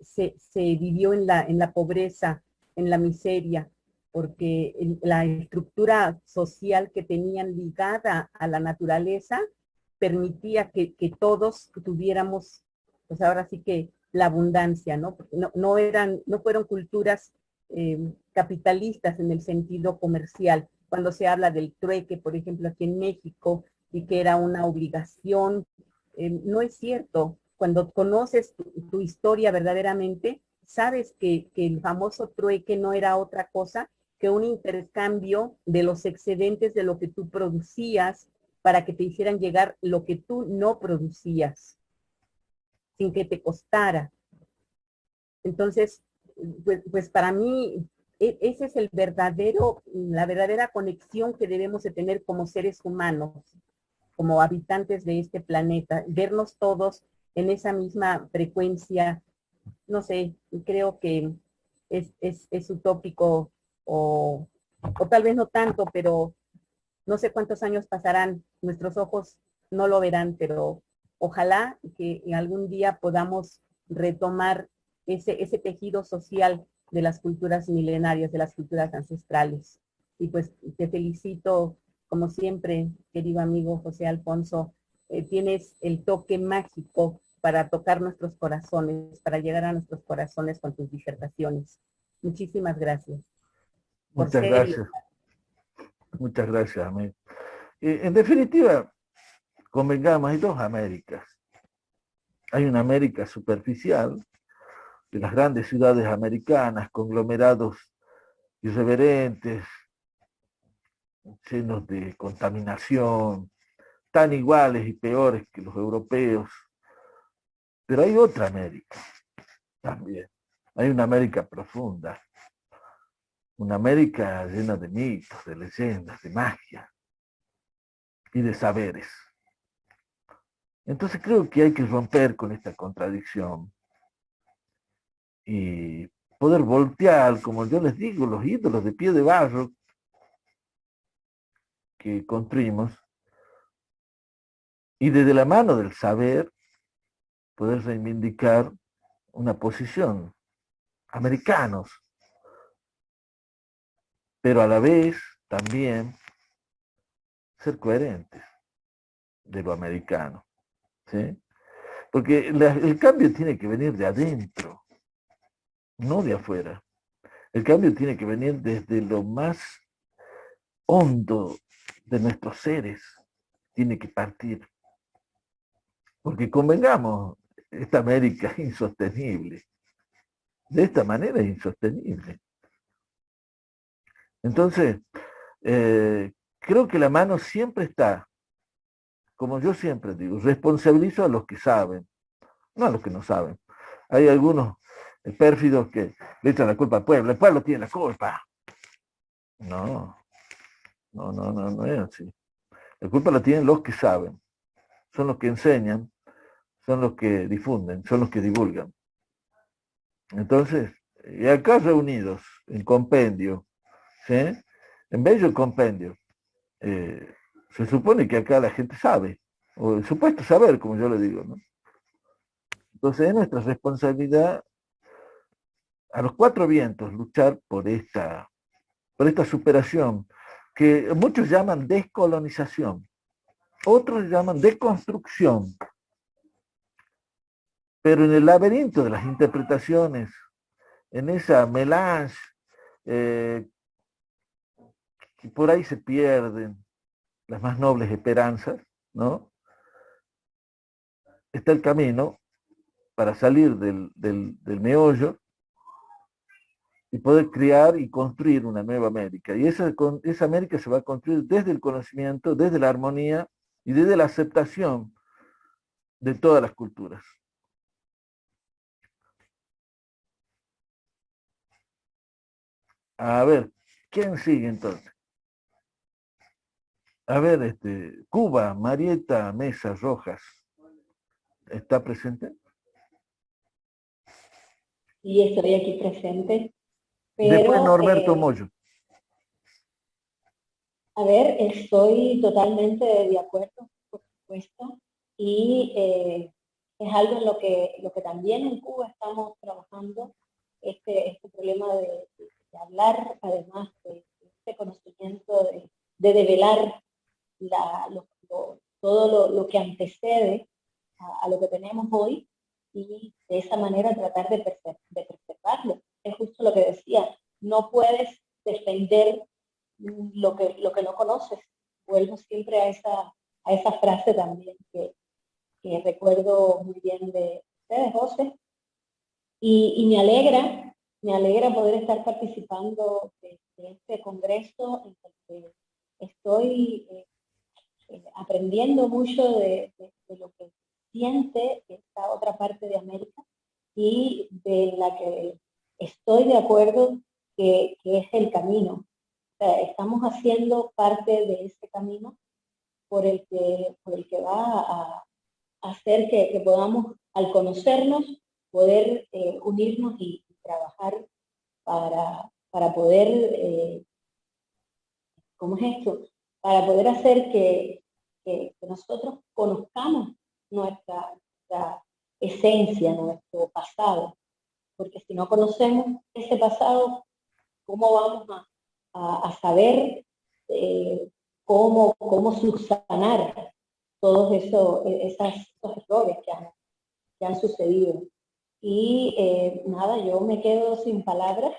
se vivió en la pobreza, en la miseria, porque la estructura social que tenían ligada a la naturaleza permitía que todos tuviéramos, pues ahora sí que la abundancia, ¿no? Porque no fueron culturas capitalistas en el sentido comercial. Cuando se habla del trueque, por ejemplo, aquí en México, y que era una obligación, no es cierto. cuando conoces tu historia verdaderamente, sabes que el famoso trueque no era otra cosa que un intercambio de los excedentes de lo que tú producías para que te hicieran llegar lo que tú no producías, sin que te costara. Entonces, pues para mí, ese es la verdadera conexión que debemos de tener como seres humanos, como habitantes de este planeta, vernos todos en esa misma frecuencia. No sé, creo que es utópico o tal vez no tanto, pero no sé cuántos años pasarán, nuestros ojos no lo verán, pero ojalá que en algún día podamos retomar ese tejido social de las culturas milenarias, de las culturas ancestrales. Y pues te felicito, como siempre, querido amigo José Alfonso, tienes el toque mágico para tocar nuestros corazones, para llegar a nuestros corazones con tus disertaciones. Muchísimas gracias. Muchas gracias. Muchas gracias, amigo. En definitiva, convengamos, hay dos Américas. Hay una América superficial, de las grandes ciudades americanas, conglomerados irreverentes, llenos de contaminación, tan iguales y peores que los europeos. Pero hay otra América también. Hay una América profunda, una América llena de mitos, de leyendas, de magia y de saberes. Entonces creo que hay que romper con esta contradicción y poder voltear, como yo les digo, los ídolos de pie de barro que construimos, y desde la mano del saber poder reivindicar una posición, americanos, pero a la vez también ser coherentes de lo americano, ¿sí? Porque el cambio tiene que venir de adentro, no de afuera. El cambio tiene que venir desde lo más hondo de nuestros seres, tiene que partir. Porque convengamos, esta América es insostenible. De esta manera es insostenible. Entonces, creo que la mano siempre está, como yo siempre digo, responsabilizo a los que saben, no a los que no saben. Hay algunos pérfidos que le echan la culpa al pueblo, el pueblo tiene la culpa. No es así. La culpa la tienen los que saben, son los que enseñan, son los que difunden, son los que divulgan. Entonces, y acá reunidos en compendio, ¿sí? En bello compendio, se supone que acá la gente sabe, o el supuesto saber, como yo le digo, ¿no? Entonces es nuestra responsabilidad a los cuatro vientos luchar por esta superación, que muchos llaman descolonización, otros llaman deconstrucción, pero en el laberinto de las interpretaciones, en esa melange, que por ahí se pierden las más nobles esperanzas, ¿no? Está el camino para salir del meollo y poder crear y construir una nueva América. Y esa América se va a construir desde el conocimiento, desde la armonía y desde la aceptación de todas las culturas. A ver, ¿quién sigue entonces? A ver, Cuba, Marieta Mesa Rojas, ¿está presente? Sí, estoy aquí presente. Pero, después Norberto Moyo. A ver, estoy totalmente de acuerdo, por supuesto, y es algo en lo que también en Cuba estamos trabajando, este problema de hablar, además de este conocimiento, de develar todo lo que antecede a lo que tenemos hoy, y de esa manera tratar de preservarlo. Es justo lo que decía, no puedes defender lo que no conoces. Vuelvo siempre a esa frase también, que que recuerdo muy bien de ustedes, José, y me alegra poder estar participando de este congreso en el que estoy aprendiendo mucho de lo que siente esta otra parte de América y de la que estoy de acuerdo que es el camino. O sea, estamos haciendo parte de ese camino por el que va a hacer que podamos, al conocernos, poder unirnos y trabajar para poder, ¿cómo es esto? Para poder hacer que nosotros conozcamos nuestra esencia, nuestro pasado. Porque si no conocemos ese pasado, ¿cómo vamos a saber cómo subsanar todos esos errores que han sucedido? Y nada, yo me quedo sin palabras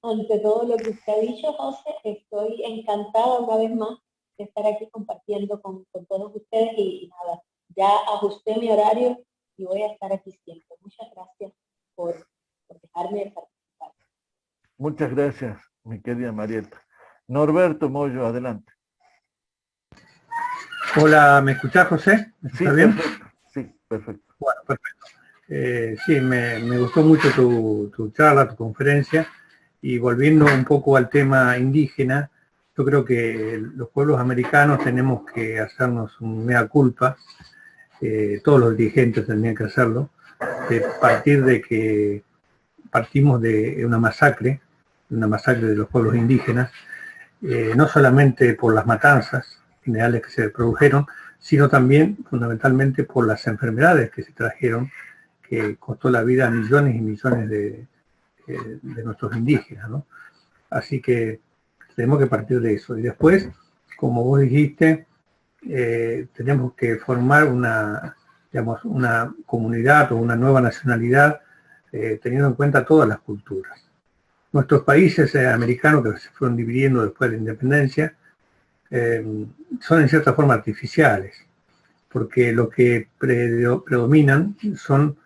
ante todo lo que usted ha dicho, José. Estoy encantada una vez más de estar aquí compartiendo con todos ustedes y nada, ya ajusté mi horario y voy a estar aquí siempre. Muchas gracias por dejarme participar. Muchas gracias, mi querida Marieta. Norberto Moyo, adelante. Hola, ¿me escuchás, José? ¿Está bien? Perfecto. Sí, perfecto. Bueno, perfecto. Sí, me gustó mucho tu charla, tu conferencia, y volviendo un poco al tema indígena, yo creo que los pueblos americanos tenemos que hacernos un mea culpa, todos los dirigentes tendrían que hacerlo, de partir de que partimos de una masacre de los pueblos indígenas, no solamente por las matanzas generales que se produjeron, sino también fundamentalmente por las enfermedades que se trajeron, que costó la vida a millones y millones de nuestros indígenas, ¿no? Así que tenemos que partir de eso. Y después, como vos dijiste, tenemos que formar una comunidad o una nueva nacionalidad, teniendo en cuenta todas las culturas. Nuestros países americanos, que se fueron dividiendo después de la independencia, son en cierta forma artificiales, porque lo que predominan son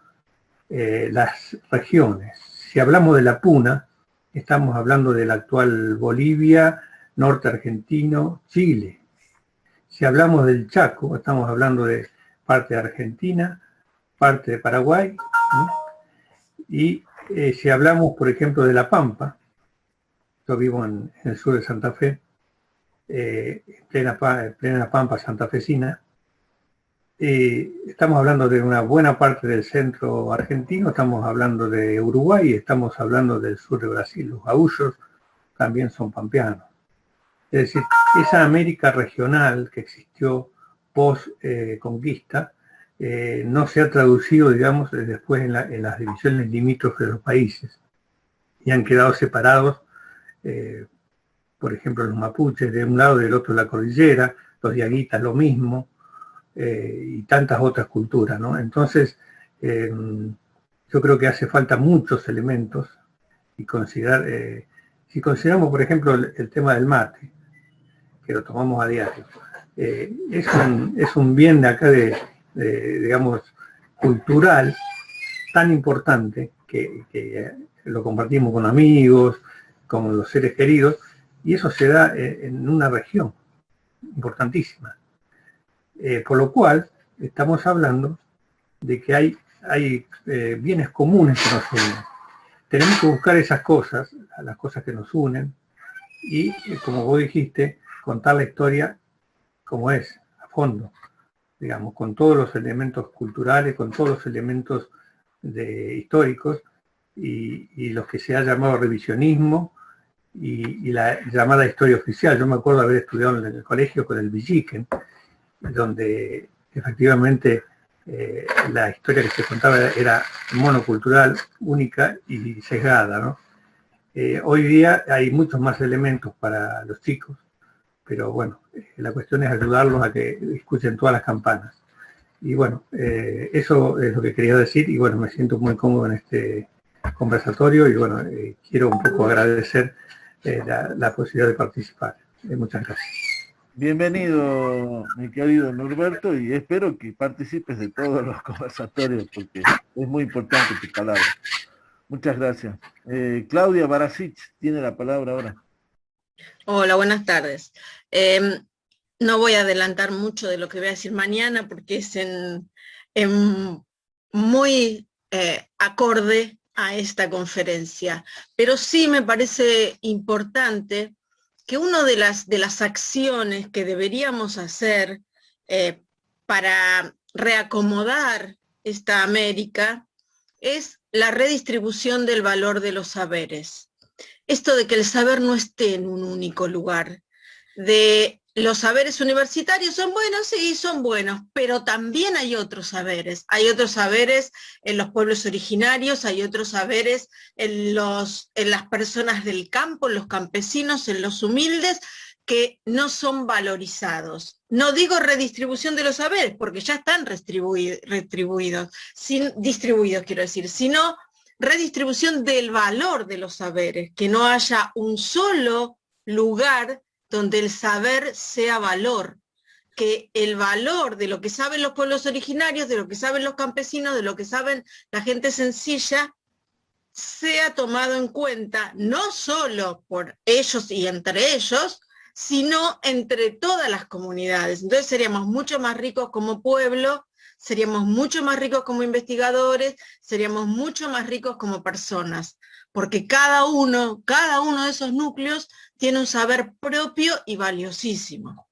las regiones. Si hablamos de la Puna, estamos hablando de la actual Bolivia, norte argentino, Chile. Si hablamos del Chaco, estamos hablando de parte de Argentina, parte de Paraguay, ¿no? Y si hablamos, por ejemplo, de La Pampa, yo vivo en el sur de Santa Fe, plena Pampa santafesina, estamos hablando de una buena parte del centro argentino, estamos hablando de Uruguay, estamos hablando del sur de Brasil. Los gaúchos también son pampeanos. Es decir, esa América regional que existió post-conquista no se ha traducido, digamos, después en las divisiones limítrofes de los países, y han quedado separados, por ejemplo, los mapuches de un lado y del otro la cordillera, los diaguitas lo mismo, y tantas otras culturas, ¿no? Entonces, yo creo que hace falta muchos elementos, y considerar, si consideramos, por ejemplo, el tema del mate, que lo tomamos a diario, es un bien de acá, digamos, cultural, tan importante, que lo compartimos con amigos, con los seres queridos, y eso se da en una región importantísima. Por lo cual, estamos hablando de que hay bienes comunes que nos unen. Tenemos que buscar esas cosas, las cosas que nos unen, y, como vos dijiste, contar la historia como es, a fondo, digamos, con todos los elementos culturales, con todos los elementos históricos, y los que se ha llamado revisionismo, y la llamada historia oficial. Yo me acuerdo haber estudiado en el colegio con el Villiquen, donde efectivamente la historia que se contaba era monocultural, única y sesgada, ¿no? Hoy día hay muchos más elementos para los chicos, pero bueno, la cuestión es ayudarlos a que escuchen todas las campanas. Y bueno, eso es lo que quería decir, y bueno, me siento muy cómodo en este conversatorio, y bueno, quiero un poco agradecer la posibilidad de participar. Muchas gracias. Bienvenido, mi querido Norberto, y espero que participes de todos los conversatorios porque es muy importante tu palabra. Muchas gracias. Claudia Barasic tiene la palabra ahora. Hola, buenas tardes. No voy a adelantar mucho de lo que voy a decir mañana porque es en muy acorde a esta conferencia, pero sí me parece importante que una de las acciones que deberíamos hacer para reacomodar esta América es la redistribución del valor de los saberes. Esto de que el saber no esté en un único lugar, de los saberes universitarios son buenos, sí, son buenos, pero también hay otros saberes en los pueblos originarios, hay otros saberes en las personas del campo, en los campesinos, en los humildes, que no son valorizados. No digo redistribución de los saberes, porque ya están distribuidos, quiero decir, sino redistribución del valor de los saberes, que no haya un solo lugar donde el saber sea valor, que el valor de lo que saben los pueblos originarios, de lo que saben los campesinos, de lo que saben la gente sencilla, sea tomado en cuenta no solo por ellos y entre ellos, sino entre todas las comunidades. Entonces seríamos mucho más ricos como pueblo, seríamos mucho más ricos como investigadores, seríamos mucho más ricos como personas, porque cada uno de esos núcleos tiene un saber propio y valiosísimo.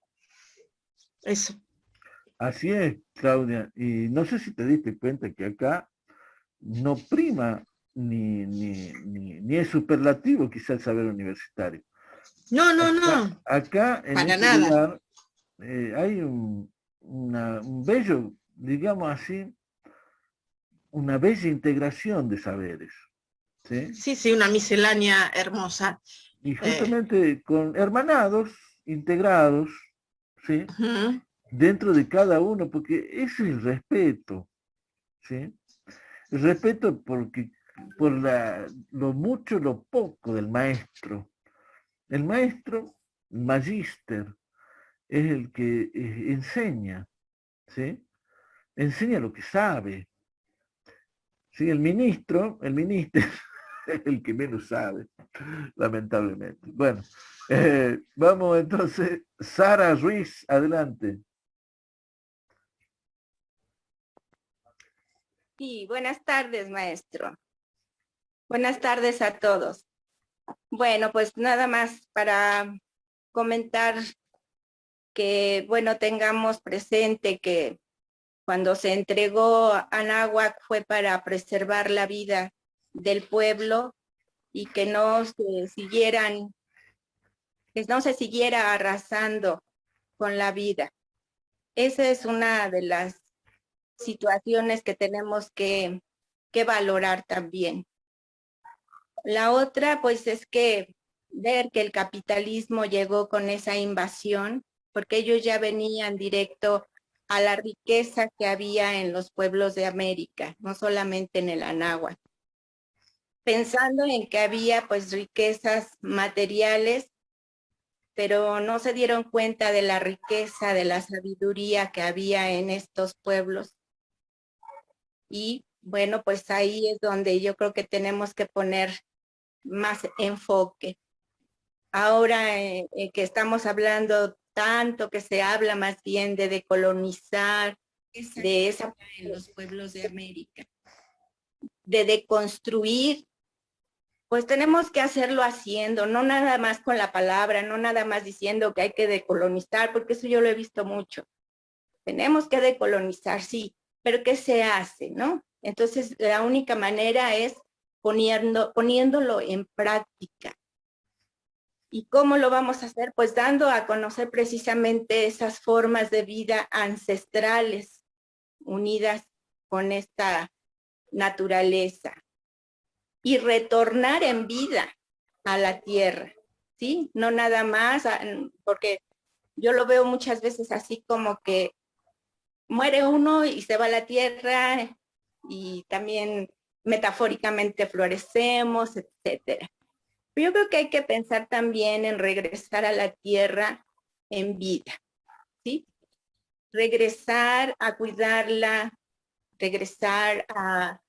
Eso. Así es, Claudia, y no sé si te diste cuenta que acá no prima ni es superlativo quizá el saber universitario. No. Acá en para este nada. lugar hay un bello, digamos así, una bella integración de saberes. Sí, una miscelánea hermosa. Y justamente con hermanados, integrados, ¿sí? Dentro de cada uno, porque ese es el respeto, ¿sí? El respeto por lo mucho, lo poco del maestro. El maestro, el magíster, es el que enseña, ¿sí? Enseña lo que sabe. ¿Sí? El ministro es el que menos sabe, lamentablemente. Bueno, vamos entonces, Sara Ruiz, adelante. Sí, buenas tardes, maestro. Buenas tardes a todos. Bueno, pues nada más para comentar que, bueno, tengamos presente que cuando se entregó Anáhuac fue para preservar la vida del pueblo y que no se siguiera arrasando con la vida. Esa es una de las situaciones que tenemos que valorar también. La otra, pues, es que ver que el capitalismo llegó con esa invasión, porque ellos ya venían directo a la riqueza que había en los pueblos de América, no solamente en el Anáhuac. Pensando en que había, pues, riquezas materiales, pero no se dieron cuenta de la riqueza, de la sabiduría que había en estos pueblos. Y, bueno, pues ahí es donde yo creo que tenemos que poner más enfoque. Ahora que estamos hablando tanto, que se habla más bien de decolonizar, de esa en los pueblos de América, de deconstruir, pues tenemos que hacerlo haciendo, no nada más con la palabra, no nada más diciendo que hay que decolonizar, porque eso yo lo he visto mucho. Tenemos que decolonizar, sí, pero ¿qué se hace, no? Entonces, la única manera es poniéndolo en práctica. ¿Y cómo lo vamos a hacer? Pues dando a conocer precisamente esas formas de vida ancestrales unidas con esta naturaleza y retornar en vida a la tierra, ¿sí? No nada más, porque yo lo veo muchas veces así como que muere uno y se va a la tierra y también metafóricamente florecemos, etcétera. Yo creo que hay que pensar también en regresar a la tierra en vida, ¿sí? Regresar a cuidarla, regresar a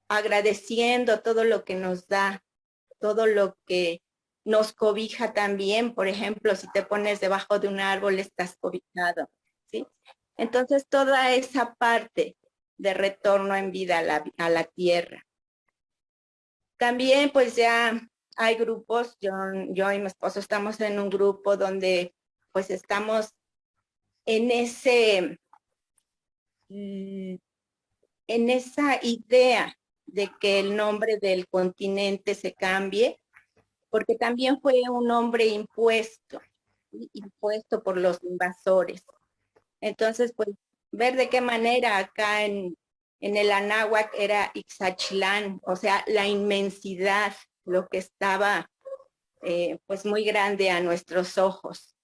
agradeciendo todo lo que nos da, todo lo que nos cobija también. Por ejemplo, si te pones debajo de un árbol, estás cobijado, ¿sí? Entonces, toda esa parte de retorno en vida a la tierra. También, pues ya hay grupos, yo y mi esposo estamos en un grupo donde pues estamos en esa idea de que el nombre del continente se cambie, porque también fue un nombre impuesto por los invasores. Entonces, pues, ver de qué manera acá en el Anáhuac era Ixachilán, o sea, la inmensidad, lo que estaba pues muy grande a nuestros ojos.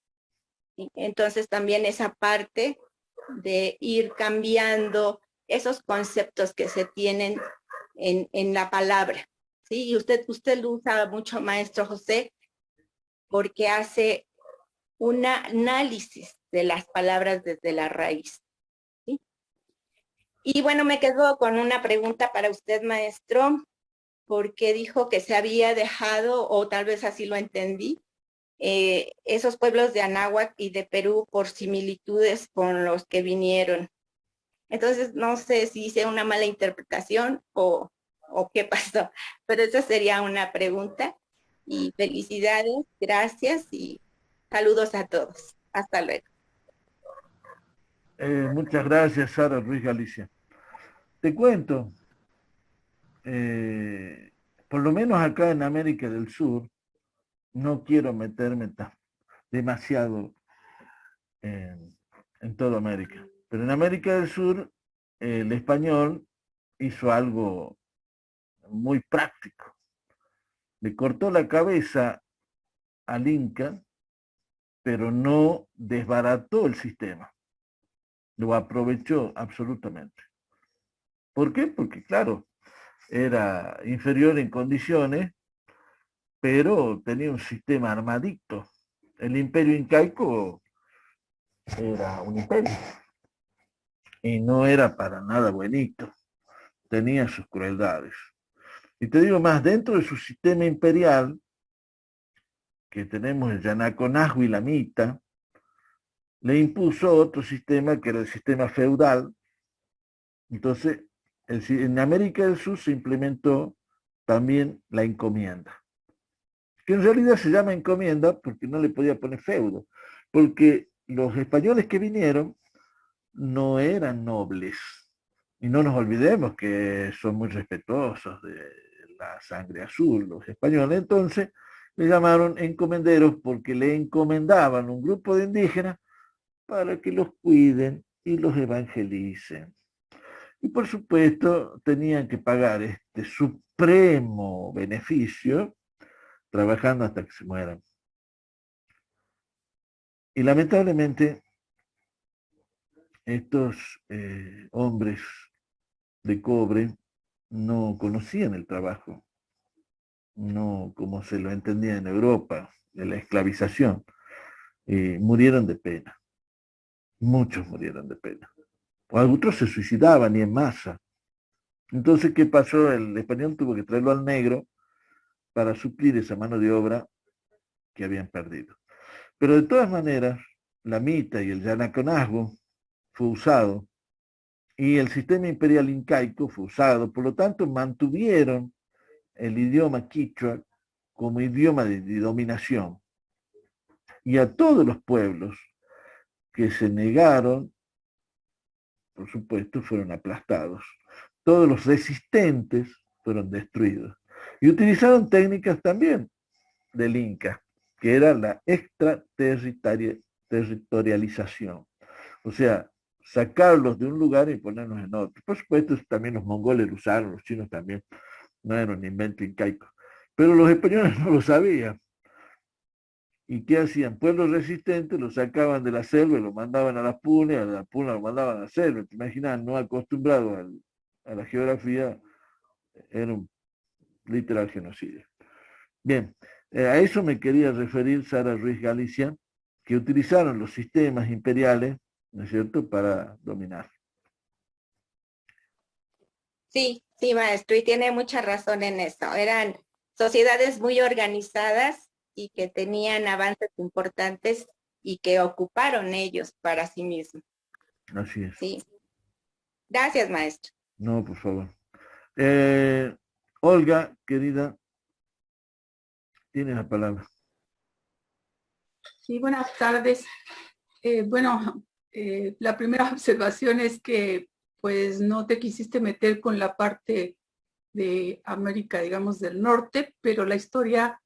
Entonces también esa parte de ir cambiando esos conceptos que se tienen en la palabra. ¿Sí? Y usted lo usa mucho, maestro José, porque hace un análisis de las palabras desde la raíz. ¿Sí? Y bueno, me quedo con una pregunta para usted, maestro, porque dijo que se había dejado, o tal vez así lo entendí, esos pueblos de Anáhuac y de Perú por similitudes con los que vinieron. Entonces, no sé si hice una mala interpretación o qué pasó, pero esa sería una pregunta. Y felicidades, gracias y saludos a todos. Hasta luego. Muchas gracias, Sara Ruiz Galicia. Te cuento, por lo menos acá en América del Sur, no quiero meterme demasiado en toda América, pero en América del Sur el español hizo algo muy práctico. Le cortó la cabeza al Inca, pero no desbarató el sistema. Lo aprovechó absolutamente. ¿Por qué? Porque, claro, era inferior en condiciones, pero tenía un sistema armadito. El imperio incaico era un imperio y no era para nada buenito. Tenía sus crueldades. Y te digo más, dentro de su sistema imperial, que tenemos el Yanaconazgo y la Mita, le impuso otro sistema que era el sistema feudal. Entonces, en América del Sur se implementó también la encomienda, que en realidad se llama encomienda porque no le podía poner feudo, porque los españoles que vinieron no eran nobles. Y no nos olvidemos que son muy respetuosos de la sangre azul, los españoles. Entonces le llamaron encomenderos porque le encomendaban un grupo de indígenas para que los cuiden y los evangelicen. Y por supuesto tenían que pagar este supremo beneficio trabajando hasta que se mueran. Y lamentablemente estos hombres de cobre no conocían el trabajo, no como se lo entendía en Europa, de la esclavización. Murieron de pena, muchos murieron de pena. Otros se suicidaban y en masa. Entonces, ¿qué pasó? El español tuvo que traerlo al negro para suplir esa mano de obra que habían perdido. Pero de todas maneras, la Mita y el Yanaconazgo fue usado y el sistema imperial incaico fue usado, por lo tanto mantuvieron el idioma quichua como idioma de dominación. Y a todos los pueblos que se negaron, por supuesto, fueron aplastados. Todos los resistentes fueron destruidos. Y utilizaron técnicas también del Inca, que era la extraterritorialización. O sea, sacarlos de un lugar y ponerlos en otro. Por supuesto, también los mongoles lo usaron, los chinos también. No era un invento incaico. Pero los españoles no lo sabían. ¿Y qué hacían? Pueblos resistentes los sacaban de la selva y los mandaban a la puna lo mandaban a la selva. Te imaginas, no acostumbrados a la geografía, era un literal genocidio. Bien, a eso me quería referir Sara Ruiz Galicia, que utilizaron los sistemas imperiales, ¿no es cierto?, para dominar. Sí, sí, maestro, y tiene mucha razón en eso. Eran sociedades muy organizadas y que tenían avances importantes y que ocuparon ellos para sí mismos. Así es. Sí. Gracias, maestro. No, por favor. Olga, querida, tienes la palabra. Sí, buenas tardes. La primera observación es que pues no te quisiste meter con la parte de América, digamos, del norte, pero la historia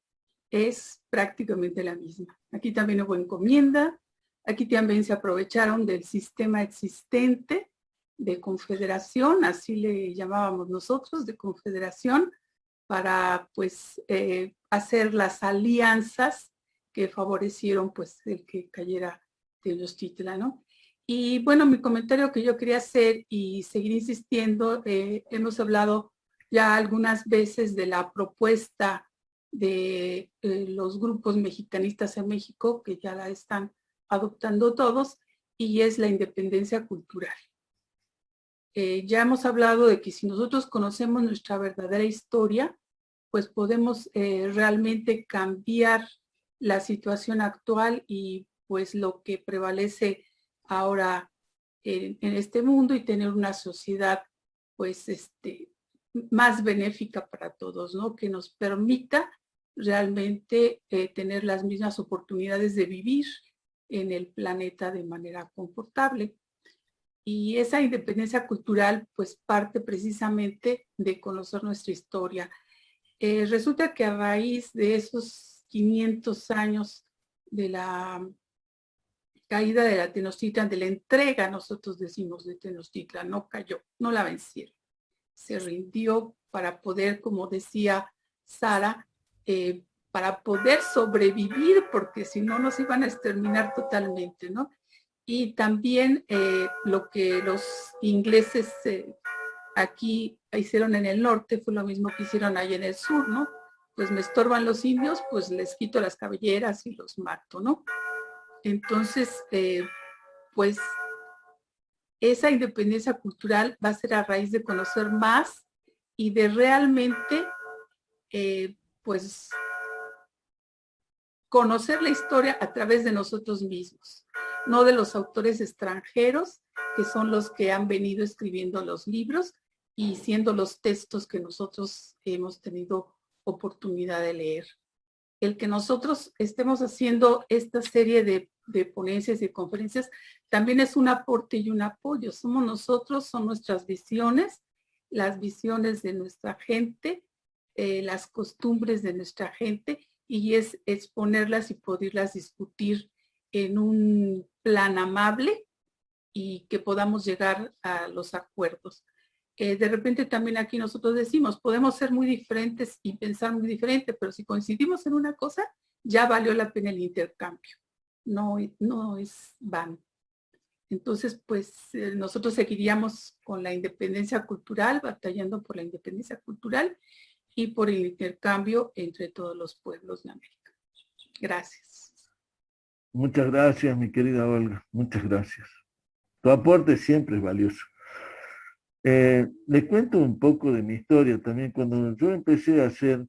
es prácticamente la misma. Aquí también hubo encomienda, aquí también se aprovecharon del sistema existente de confederación, así le llamábamos nosotros, de confederación, para pues hacer las alianzas que favorecieron pues el que cayera Tenochtitlan, ¿no? Y bueno, mi comentario que yo quería hacer y seguir insistiendo, hemos hablado ya algunas veces de la propuesta de los grupos mexicanistas en México, que ya la están adoptando todos, y es la independencia cultural. Ya hemos hablado de que si nosotros conocemos nuestra verdadera historia, pues podemos realmente cambiar la situación actual y pues lo que prevalece ahora en este mundo y tener una sociedad pues más benéfica para todos, ¿no? Que nos permita realmente tener las mismas oportunidades de vivir en el planeta de manera confortable. Y esa independencia cultural pues parte precisamente de conocer nuestra historia. Resulta que a raíz de esos 500 años de la caída de la Tenochtitlan, de la entrega, nosotros decimos, de Tenochtitlan, no cayó, no la vencieron. Se rindió para poder, como decía Sara, para poder sobrevivir, porque si no nos iban a exterminar totalmente, ¿no? Y también lo que los ingleses aquí hicieron en el norte fue lo mismo que hicieron allá en el sur, ¿no? Pues me estorban los indios, pues les quito las cabelleras y los mato, ¿no? Entonces, pues esa independencia cultural va a ser a raíz de conocer más y de realmente, pues, conocer la historia a través de nosotros mismos, no de los autores extranjeros, que son los que han venido escribiendo los libros y siendo los textos que nosotros hemos tenido oportunidad de leer. El que nosotros estemos haciendo esta serie de ponencias y conferencias también es un aporte y un apoyo. Somos nosotros, son nuestras visiones, las visiones de nuestra gente, las costumbres de nuestra gente, y es exponerlas y poderlas discutir en un plan amable y que podamos llegar a los acuerdos. De repente también aquí nosotros decimos, podemos ser muy diferentes y pensar muy diferente, pero si coincidimos en una cosa, ya valió la pena el intercambio. No es vano. Entonces, pues nosotros seguiríamos con la independencia cultural, batallando por la independencia cultural y por el intercambio entre todos los pueblos de América. Gracias. Muchas gracias, mi querida Olga. Muchas gracias. Tu aporte siempre es valioso. Les cuento un poco de mi historia también. Cuando yo empecé a hacer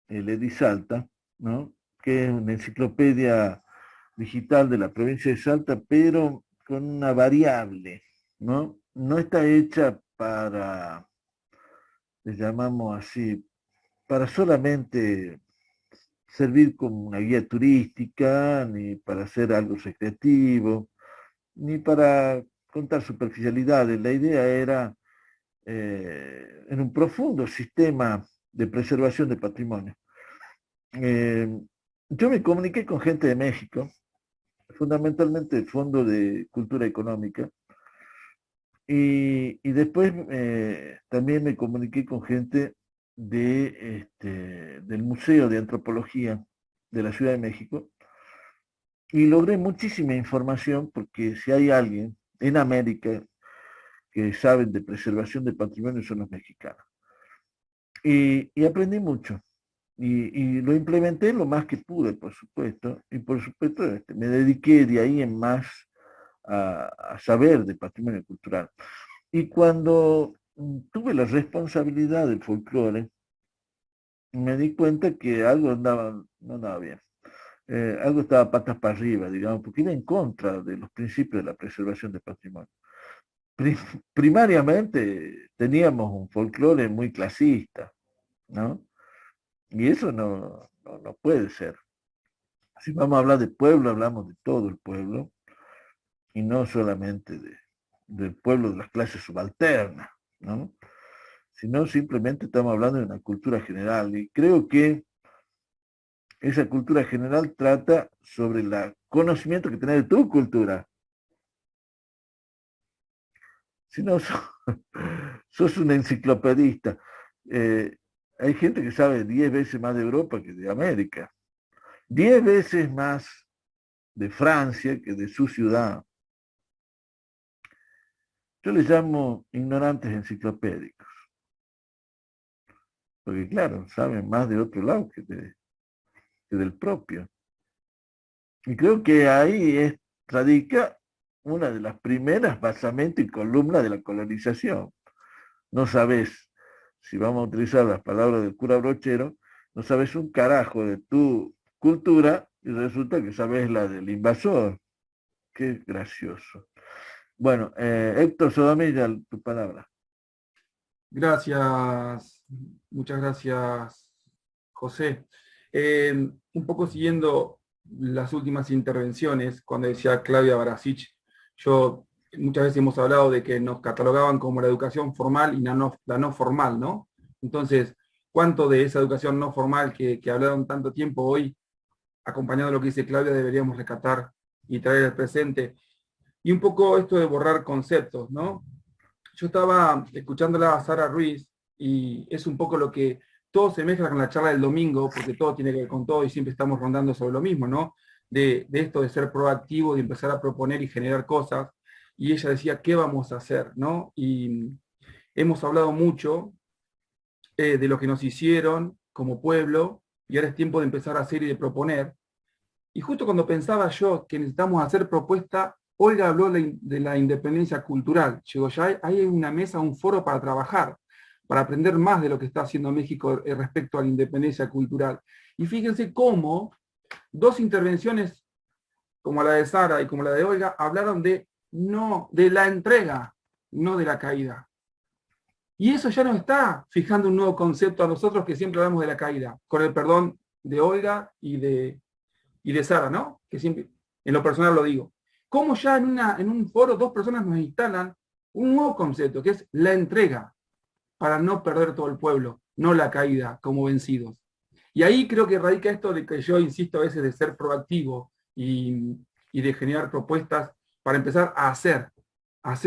el Edisalta, ¿no?, que es una enciclopedia digital de la provincia de Salta, pero con una variable, ¿no? No está hecha para, le llamamos así, para solamente servir como una guía turística, ni para hacer algo recreativo, ni para contar superficialidades. La idea era en un profundo sistema de preservación de patrimonio. Yo me comuniqué con gente de México, fundamentalmente el Fondo de Cultura Económica, y después también me comuniqué con gente del Museo de Antropología de la Ciudad de México, y logré muchísima información, porque si hay alguien en América que saben de preservación de patrimonio son los mexicanos. Y aprendí mucho. Y lo implementé lo más que pude, por supuesto, y por supuesto me dediqué de ahí en más a saber de patrimonio cultural. Y cuando tuve la responsabilidad del folclore, me di cuenta que algo no andaba bien. Algo estaba patas para arriba, digamos, porque iba en contra de los principios de la preservación del patrimonio. Primariamente teníamos un folclore muy clasista, ¿no? Y eso no puede ser. Si vamos a hablar de pueblo, hablamos de todo el pueblo, y no solamente del pueblo de las clases subalternas, ¿no? Sino simplemente estamos hablando de una cultura general. Y creo que esa cultura general trata sobre el conocimiento que tenés de tu cultura. Si no, sos un enciclopedista. Hay gente que sabe 10 veces más de Europa que de América. 10 veces más de Francia que de su ciudad. Yo les llamo ignorantes enciclopédicos. Porque claro, saben más de otro lado que del propio. Y creo que ahí radica una de las primeras basamentos y columnas de la colonización. No sabes, si vamos a utilizar las palabras del cura Brochero, no sabes un carajo de tu cultura y resulta que sabes la del invasor. Qué gracioso. Bueno, Héctor Sodamilla, tu palabra. Gracias, muchas gracias, José. Un poco siguiendo las últimas intervenciones, cuando decía Claudia Barasich, yo muchas veces hemos hablado de que nos catalogaban como la educación formal y la no formal, ¿no? Entonces, ¿cuánto de esa educación no formal que hablaron tanto tiempo hoy, acompañado de lo que dice Claudia, deberíamos rescatar y traer al presente? Y un poco esto de borrar conceptos, ¿no? Yo estaba escuchándola a Sara Ruiz y es un poco lo que todo se mezcla con la charla del domingo, porque todo tiene que ver con todo y siempre estamos rondando sobre lo mismo, ¿no? De esto de ser proactivo, de empezar a proponer y generar cosas. Y ella decía, ¿qué vamos a hacer? ¿No? Y hemos hablado mucho de lo que nos hicieron como pueblo y ahora es tiempo de empezar a hacer y de proponer. Y justo cuando pensaba yo que necesitamos hacer propuesta, Olga habló de la independencia cultural. Llegó, ya hay una mesa, un foro para trabajar, para aprender más de lo que está haciendo México respecto a la independencia cultural. Y fíjense cómo dos intervenciones, como la de Sara y como la de Olga, hablaron de la entrega, no de la caída. Y eso ya nos está fijando un nuevo concepto a nosotros que siempre hablamos de la caída, con el perdón de Olga y de Sara, ¿no? Que siempre, en lo personal lo digo. Cómo ya en un foro dos personas nos instalan un nuevo concepto, que es la entrega, para no perder todo el pueblo, no la caída como vencidos. Y ahí creo que radica esto de que yo insisto a veces de ser proactivo y de generar propuestas para empezar a hacer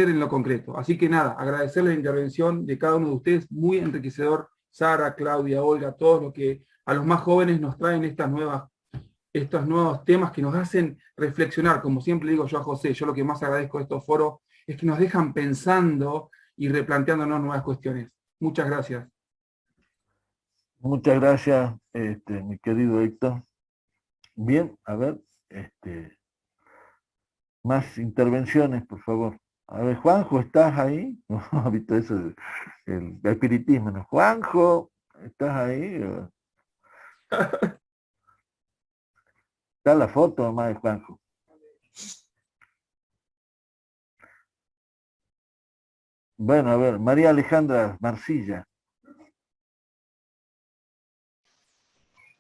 en lo concreto. Así que nada, agradecerle la intervención de cada uno de ustedes, muy enriquecedor, Sara, Claudia, Olga, todos los que a los más jóvenes nos traen estos nuevos temas que nos hacen reflexionar. Como siempre digo yo a José, yo lo que más agradezco de estos foros es que nos dejan pensando y replanteándonos nuevas cuestiones. Muchas gracias. Muchas gracias, mi querido Héctor. Bien, a ver, más intervenciones, por favor. A ver, Juanjo, ¿estás ahí? No, ha visto eso, el espiritismo, ¿no? Juanjo, ¿estás ahí? Está la foto nomás de Juanjo. Bueno, a ver, María Alejandra Marcilla.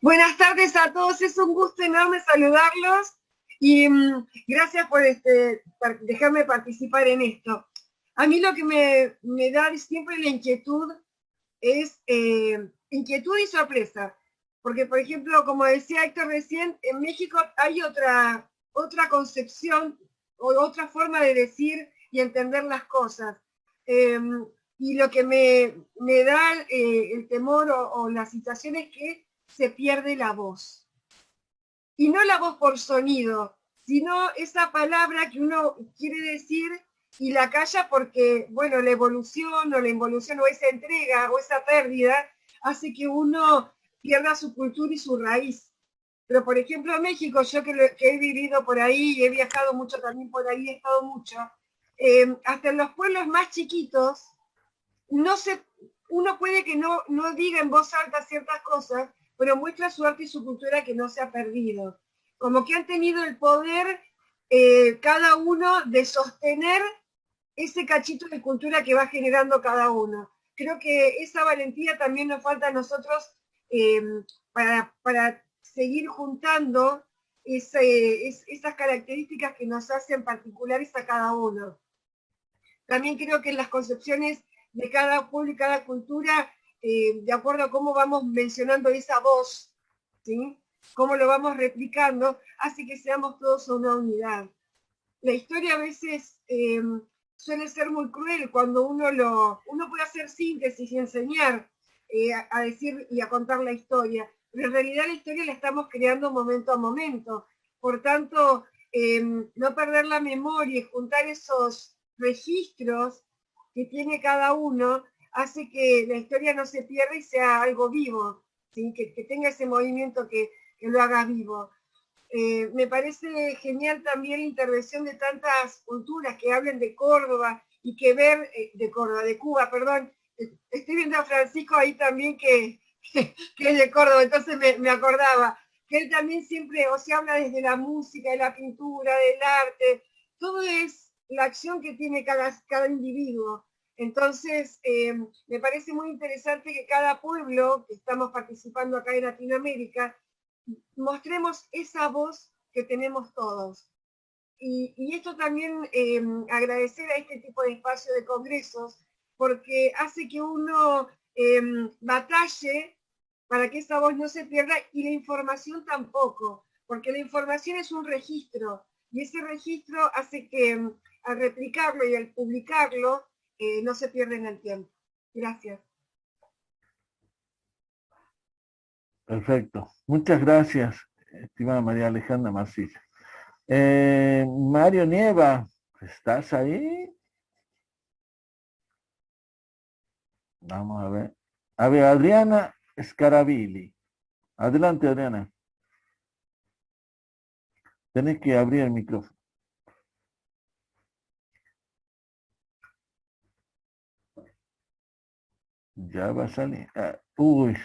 Buenas tardes a todos, es un gusto enorme saludarlos y gracias por dejarme participar en esto. A mí lo que me da siempre la inquietud es inquietud y sorpresa, porque por ejemplo, como decía Héctor recién, en México hay otra concepción o otra forma de decir y entender las cosas. Y lo que me da el temor o la situación es que se pierde la voz. Y no la voz por sonido, sino esa palabra que uno quiere decir y la calla porque, bueno, la evolución o la involución o esa entrega o esa pérdida hace que uno pierda su cultura y su raíz. Pero por ejemplo México, yo que he vivido por ahí y he viajado mucho también por ahí, he estado mucho, hasta en los pueblos más chiquitos, uno puede que no diga en voz alta ciertas cosas, pero muestra su arte y su cultura que no se ha perdido. Como que han tenido el poder cada uno de sostener ese cachito de cultura que va generando cada uno. Creo que esa valentía también nos falta a nosotros para seguir juntando esas características que nos hacen particulares a cada uno. También creo que en las concepciones de cada pueblo y cada cultura, de acuerdo a cómo vamos mencionando esa voz, ¿sí? Cómo lo vamos replicando, hace que seamos todos una unidad. La historia a veces suele ser muy cruel cuando uno puede hacer síntesis y enseñar a decir y a contar la historia, pero en realidad la historia la estamos creando momento a momento. Por tanto, no perder la memoria y juntar esos registros que tiene cada uno hace que la historia no se pierda y sea algo vivo, ¿sí? que tenga ese movimiento que lo haga vivo. Me parece genial también la intervención de tantas culturas que hablen de Córdoba y que ver, de Cuba, perdón. Estoy viendo a Francisco ahí también que es de Córdoba, entonces me acordaba que él también siempre, o sea, habla desde la música, de la pintura, del arte, todo es la acción que tiene cada individuo. Entonces, me parece muy interesante que cada pueblo que estamos participando acá en Latinoamérica mostremos esa voz que tenemos todos. Y esto también agradecer a este tipo de espacio de congresos, porque hace que uno batalle para que esa voz no se pierda y la información tampoco, porque la información es un registro, y ese registro hace que al replicarlo y al publicarlo no se pierda en el tiempo. Gracias. Perfecto. Muchas gracias, estimada María Alejandra Marsilla. Mario Nieva, ¿estás ahí? Vamos a ver. A ver, Adriana Scarabili. Adelante, Adriana. Tenés que abrir el micrófono. Ya va a salir. Uy.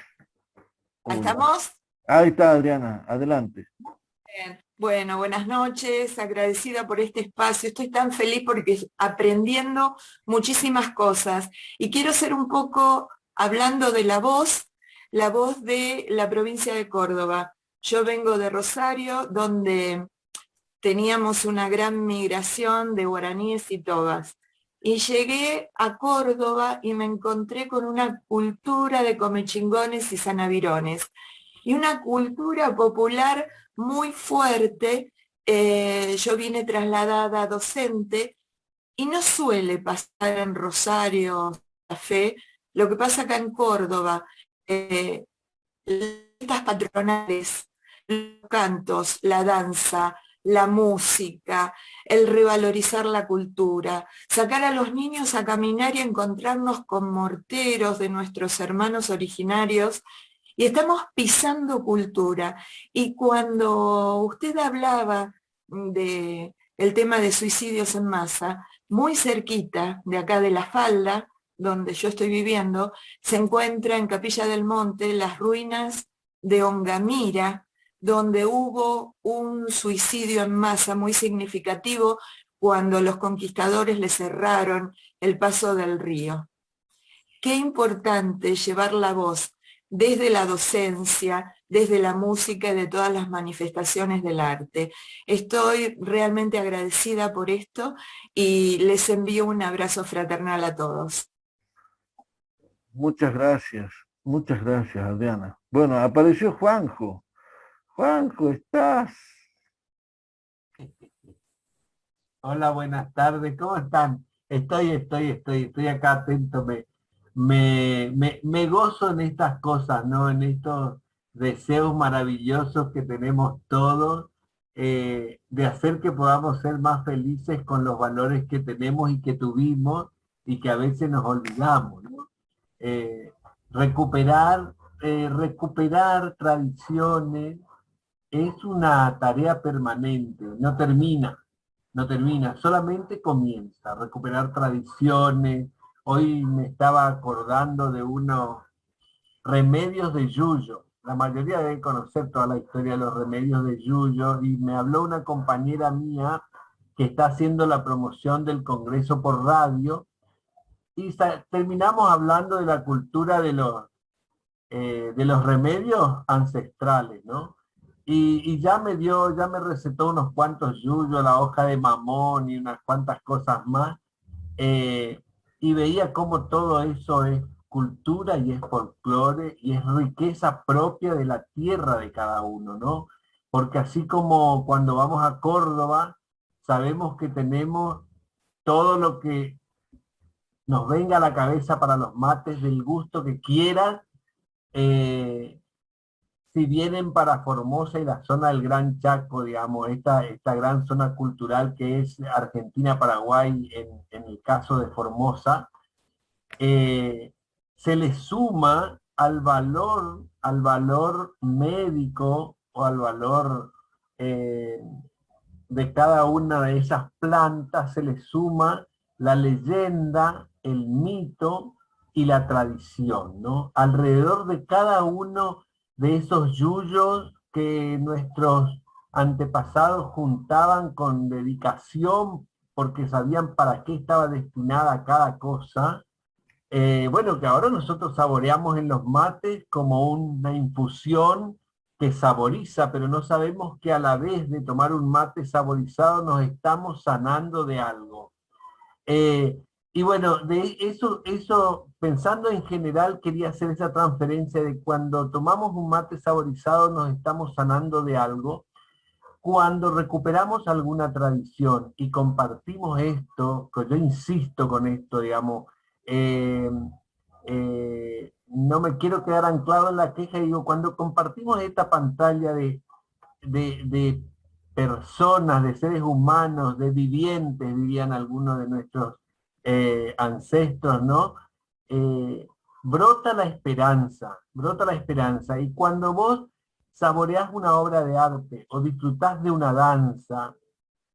¿Estamos? Ahí está, Adriana. Adelante. Bien. Bueno, buenas noches. Agradecida por este espacio. Estoy tan feliz porque aprendiendo muchísimas cosas. Y quiero ser un poco hablando de la voz de la provincia de Córdoba. Yo vengo de Rosario, donde teníamos una gran migración de guaraníes y tobas. Y llegué a Córdoba y me encontré con una cultura de comechingones y sanavirones. Y una cultura popular muy fuerte. Yo vine trasladada docente y no suele pasar en Rosario, Santa Fe, lo que pasa acá en Córdoba. Estas patronales, los cantos, la danza, la música, el revalorizar la cultura, sacar a los niños a caminar y encontrarnos con morteros de nuestros hermanos originarios, y estamos pisando cultura. Y cuando usted hablaba del tema de suicidios en masa, muy cerquita de acá de La Falda, donde yo estoy viviendo, se encuentra en Capilla del Monte las ruinas de Ongamira, donde hubo un suicidio en masa muy significativo cuando los conquistadores le cerraron el paso del río. Qué importante llevar la voz desde la docencia, desde la música y de todas las manifestaciones del arte. Estoy realmente agradecida por esto y les envío un abrazo fraternal a todos. Muchas gracias, Adriana. Bueno, apareció Juanjo. Juanjo, ¿estás? Hola, buenas tardes, ¿cómo están? Estoy acá atento, me gozo en estas cosas, ¿no? En estos deseos maravillosos que tenemos todos, de hacer que podamos ser más felices con los valores que tenemos y que tuvimos y que a veces nos olvidamos, ¿no? Recuperar recuperar tradiciones es una tarea permanente, no termina, solamente comienza. Recuperar tradiciones. Hoy me estaba acordando de unos remedios de Yuyo. La mayoría deben conocer toda la historia de los remedios de Yuyo, y me habló una compañera mía que está haciendo la promoción del Congreso por radio, y terminamos hablando de la cultura de los remedios ancestrales, ¿no? Y ya me recetó unos cuantos Yuyo, la hoja de mamón y unas cuantas cosas más, y veía cómo todo eso es cultura y es folclore y es riqueza propia de la tierra de cada uno, ¿no? Porque así como cuando vamos a Córdoba, sabemos que tenemos todo lo que nos venga a la cabeza para los mates del gusto que quieran. Si vienen para Formosa y la zona del Gran Chaco, digamos, esta gran zona cultural que es Argentina-Paraguay en el caso de Formosa, se le suma al valor médico o al valor de cada una de esas plantas, se le suma la leyenda, el mito y la tradición, ¿no? Alrededor de cada uno de esos yuyos que nuestros antepasados juntaban con dedicación porque sabían para qué estaba destinada cada cosa. Bueno, que ahora nosotros saboreamos en los mates como una infusión que saboriza, pero no sabemos que a la vez de tomar un mate saborizado nos estamos sanando de algo. Y bueno, de eso, pensando en general, quería hacer esa transferencia de cuando tomamos un mate saborizado nos estamos sanando de algo. Cuando recuperamos alguna tradición y compartimos esto, que yo insisto con esto, digamos, no me quiero quedar anclado en la queja, digo, cuando compartimos esta pantalla de personas, de seres humanos, de vivientes, dirían algunos de nuestros ancestros, ¿no? Brota la esperanza, y cuando vos saboreás una obra de arte o disfrutás de una danza,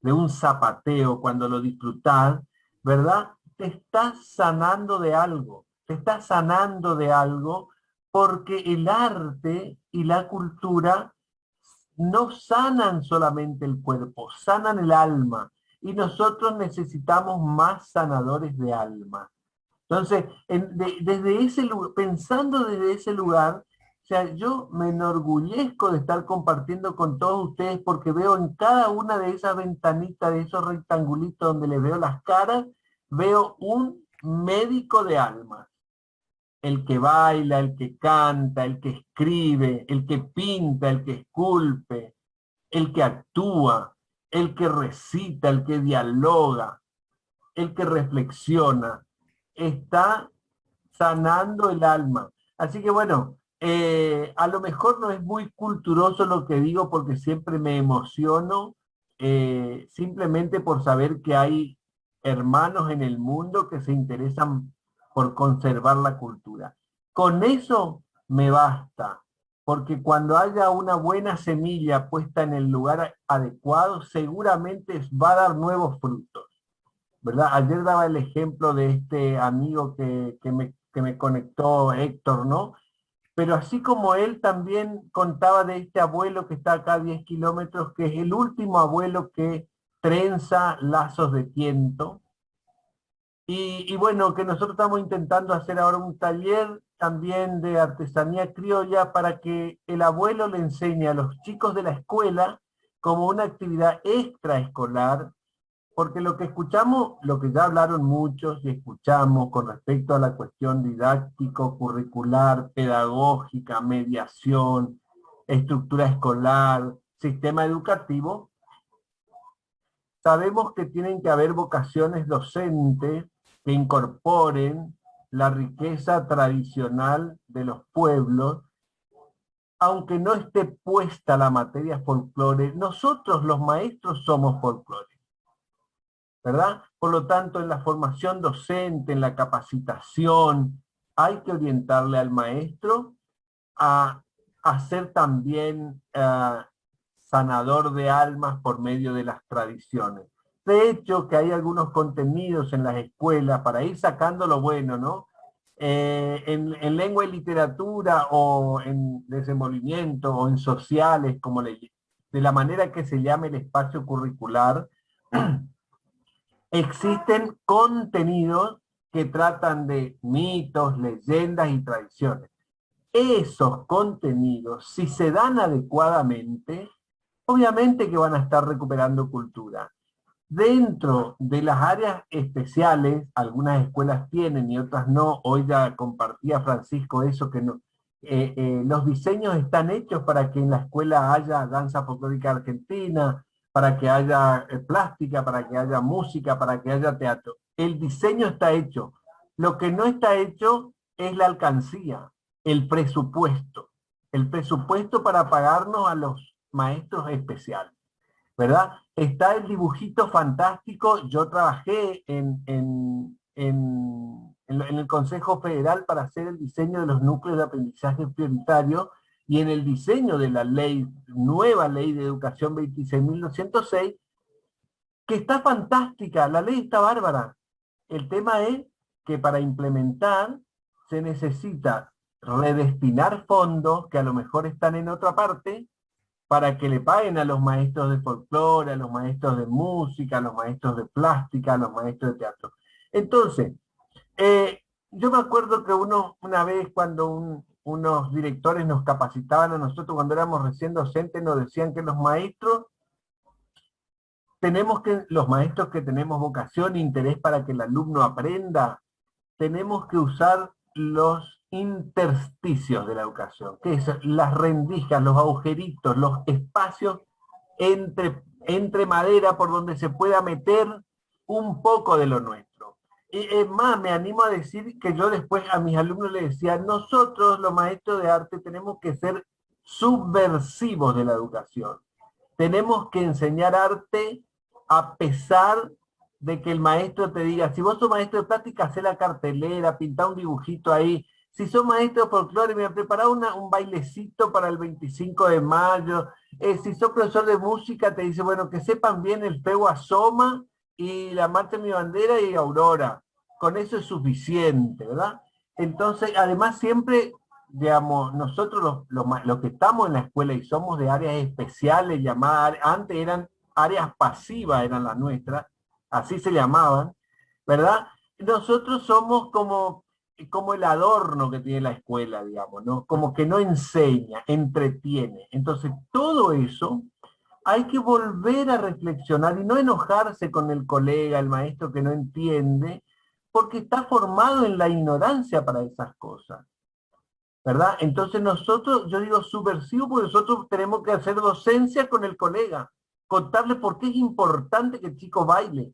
de un zapateo, cuando lo disfrutás, ¿verdad? Te estás sanando de algo, porque el arte y la cultura no sanan solamente el cuerpo, sanan el alma, y nosotros necesitamos más sanadores de alma. Entonces, desde ese lugar, pensando desde ese lugar, o sea, yo me enorgullezco de estar compartiendo con todos ustedes porque veo en cada una de esas ventanitas, de esos rectangulitos donde les veo las caras, veo un médico de alma. El que baila, el que canta, el que escribe, el que pinta, el que esculpe, el que actúa, el que recita, el que dialoga, el que reflexiona, está sanando el alma. Así que bueno, a lo mejor no es muy culturoso lo que digo porque siempre me emociono, simplemente por saber que hay hermanos en el mundo que se interesan por conservar la cultura. Con eso me basta, porque cuando haya una buena semilla puesta en el lugar adecuado, seguramente va a dar nuevos frutos, ¿verdad? Ayer daba el ejemplo de este amigo que me conectó, Héctor, ¿no? Pero así como él también contaba de este abuelo que está acá a 10 kilómetros, que es el último abuelo que trenza lazos de tiento. Y bueno, que nosotros estamos intentando hacer ahora un taller también de artesanía criolla para que el abuelo le enseñe a los chicos de la escuela como una actividad extraescolar, porque lo que escuchamos, lo que ya hablaron muchos y escuchamos con respecto a la cuestión didáctico, curricular, pedagógica, mediación, estructura escolar, sistema educativo, sabemos que tienen que haber vocaciones docentes que incorporen la riqueza tradicional de los pueblos, aunque no esté puesta la materia folclore. Nosotros los maestros somos folclore, ¿verdad? Por lo tanto, en la formación docente, en la capacitación, hay que orientarle al maestro a ser también sanador de almas por medio de las tradiciones. De hecho, que hay algunos contenidos en las escuelas para ir sacando lo bueno, ¿no? En lengua y literatura o en desenvolvimiento o en sociales, como de la manera que se llame el espacio curricular, existen contenidos que tratan de mitos, leyendas y tradiciones. Esos contenidos, si se dan adecuadamente, obviamente que van a estar recuperando cultura. Dentro de las áreas especiales, algunas escuelas tienen y otras no. Hoy ya compartía Francisco eso, que no, los diseños están hechos para que en la escuela haya danza folclórica argentina, para que haya plástica, para que haya música, para que haya teatro. El diseño está hecho. Lo que no está hecho es la alcancía, el presupuesto para pagarnos a los maestros especiales, ¿verdad? Está el dibujito fantástico. Yo trabajé en el Consejo Federal para hacer el diseño de los núcleos de aprendizaje prioritario y en el diseño de la nueva ley de educación 26.206, que está fantástica, la ley está bárbara. El tema es que para implementar se necesita redestinar fondos que a lo mejor están en otra parte, para que le paguen a los maestros de folclore, a los maestros de música, a los maestros de plástica, a los maestros de teatro. Entonces, yo me acuerdo que una vez cuando unos directores nos capacitaban a nosotros cuando éramos recién docentes, nos decían que los maestros que tenemos vocación e interés para que el alumno aprenda, tenemos que usar los intersticios de la educación, que es las rendijas, los agujeritos, los espacios entre madera por donde se pueda meter un poco de lo nuestro. Y es más, me animo a decir que yo después a mis alumnos les decía, nosotros los maestros de arte tenemos que ser subversivos de la educación. Tenemos que enseñar arte a pesar de que el maestro te diga, si vos sos maestro de plástica, hacé la cartelera, pintá un dibujito ahí. Si sos maestro de folclore, me prepará un bailecito para el 25 de mayo. Si sos profesor de música, te dice, bueno, que sepan bien el Febo Asoma y la Marcha de mi Bandera y Aurora. Con eso es suficiente, ¿verdad? Entonces, además siempre, digamos, nosotros los que estamos en la escuela y somos de áreas especiales llamadas, antes eran áreas pasivas, eran las nuestras, así se llamaban, ¿verdad? Nosotros somos como el adorno que tiene la escuela, digamos, ¿no? Como que no enseña, entretiene. Entonces, todo eso hay que volver a reflexionar y no enojarse con el colega, el maestro que no entiende, porque está formado en la ignorancia para esas cosas, ¿verdad? Entonces yo digo subversivo, porque nosotros tenemos que hacer docencia con el colega, contarle por qué es importante que el chico baile,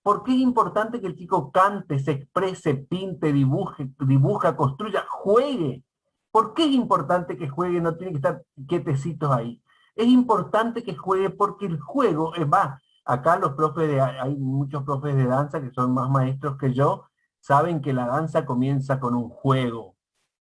por qué es importante que el chico cante, se exprese, pinte, dibuja, construya, juegue. ¿Por qué es importante que juegue? No tiene que estar quietecitos ahí. Es importante que juegue porque el juego, es más, acá hay muchos profes de danza que son más maestros que yo, saben que la danza comienza con un juego,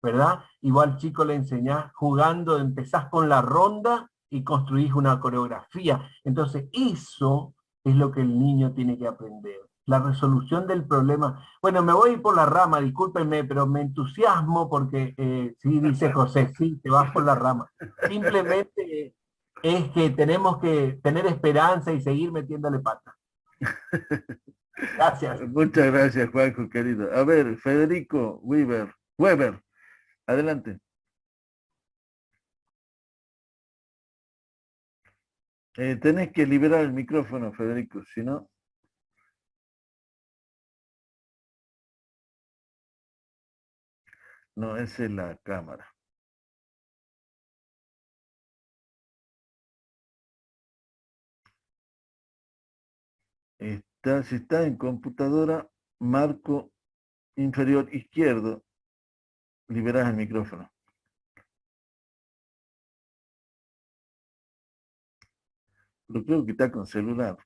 ¿verdad? Igual chico le enseñás jugando, empezás con la ronda y construís una coreografía. Entonces eso es lo que el niño tiene que aprender. La resolución del problema. Bueno, me voy por la rama, discúlpenme, pero me entusiasmo porque, sí, dice José, sí, te vas por la rama. Simplemente es que tenemos que tener esperanza y seguir metiéndole pata. Gracias. Muchas gracias, Juanjo, querido. A ver, Federico Weber, adelante. Tenés que liberar el micrófono, Federico, si no... No, esa es la cámara. Si está en computadora, marco inferior izquierdo, liberás el micrófono. Lo creo que está con celular.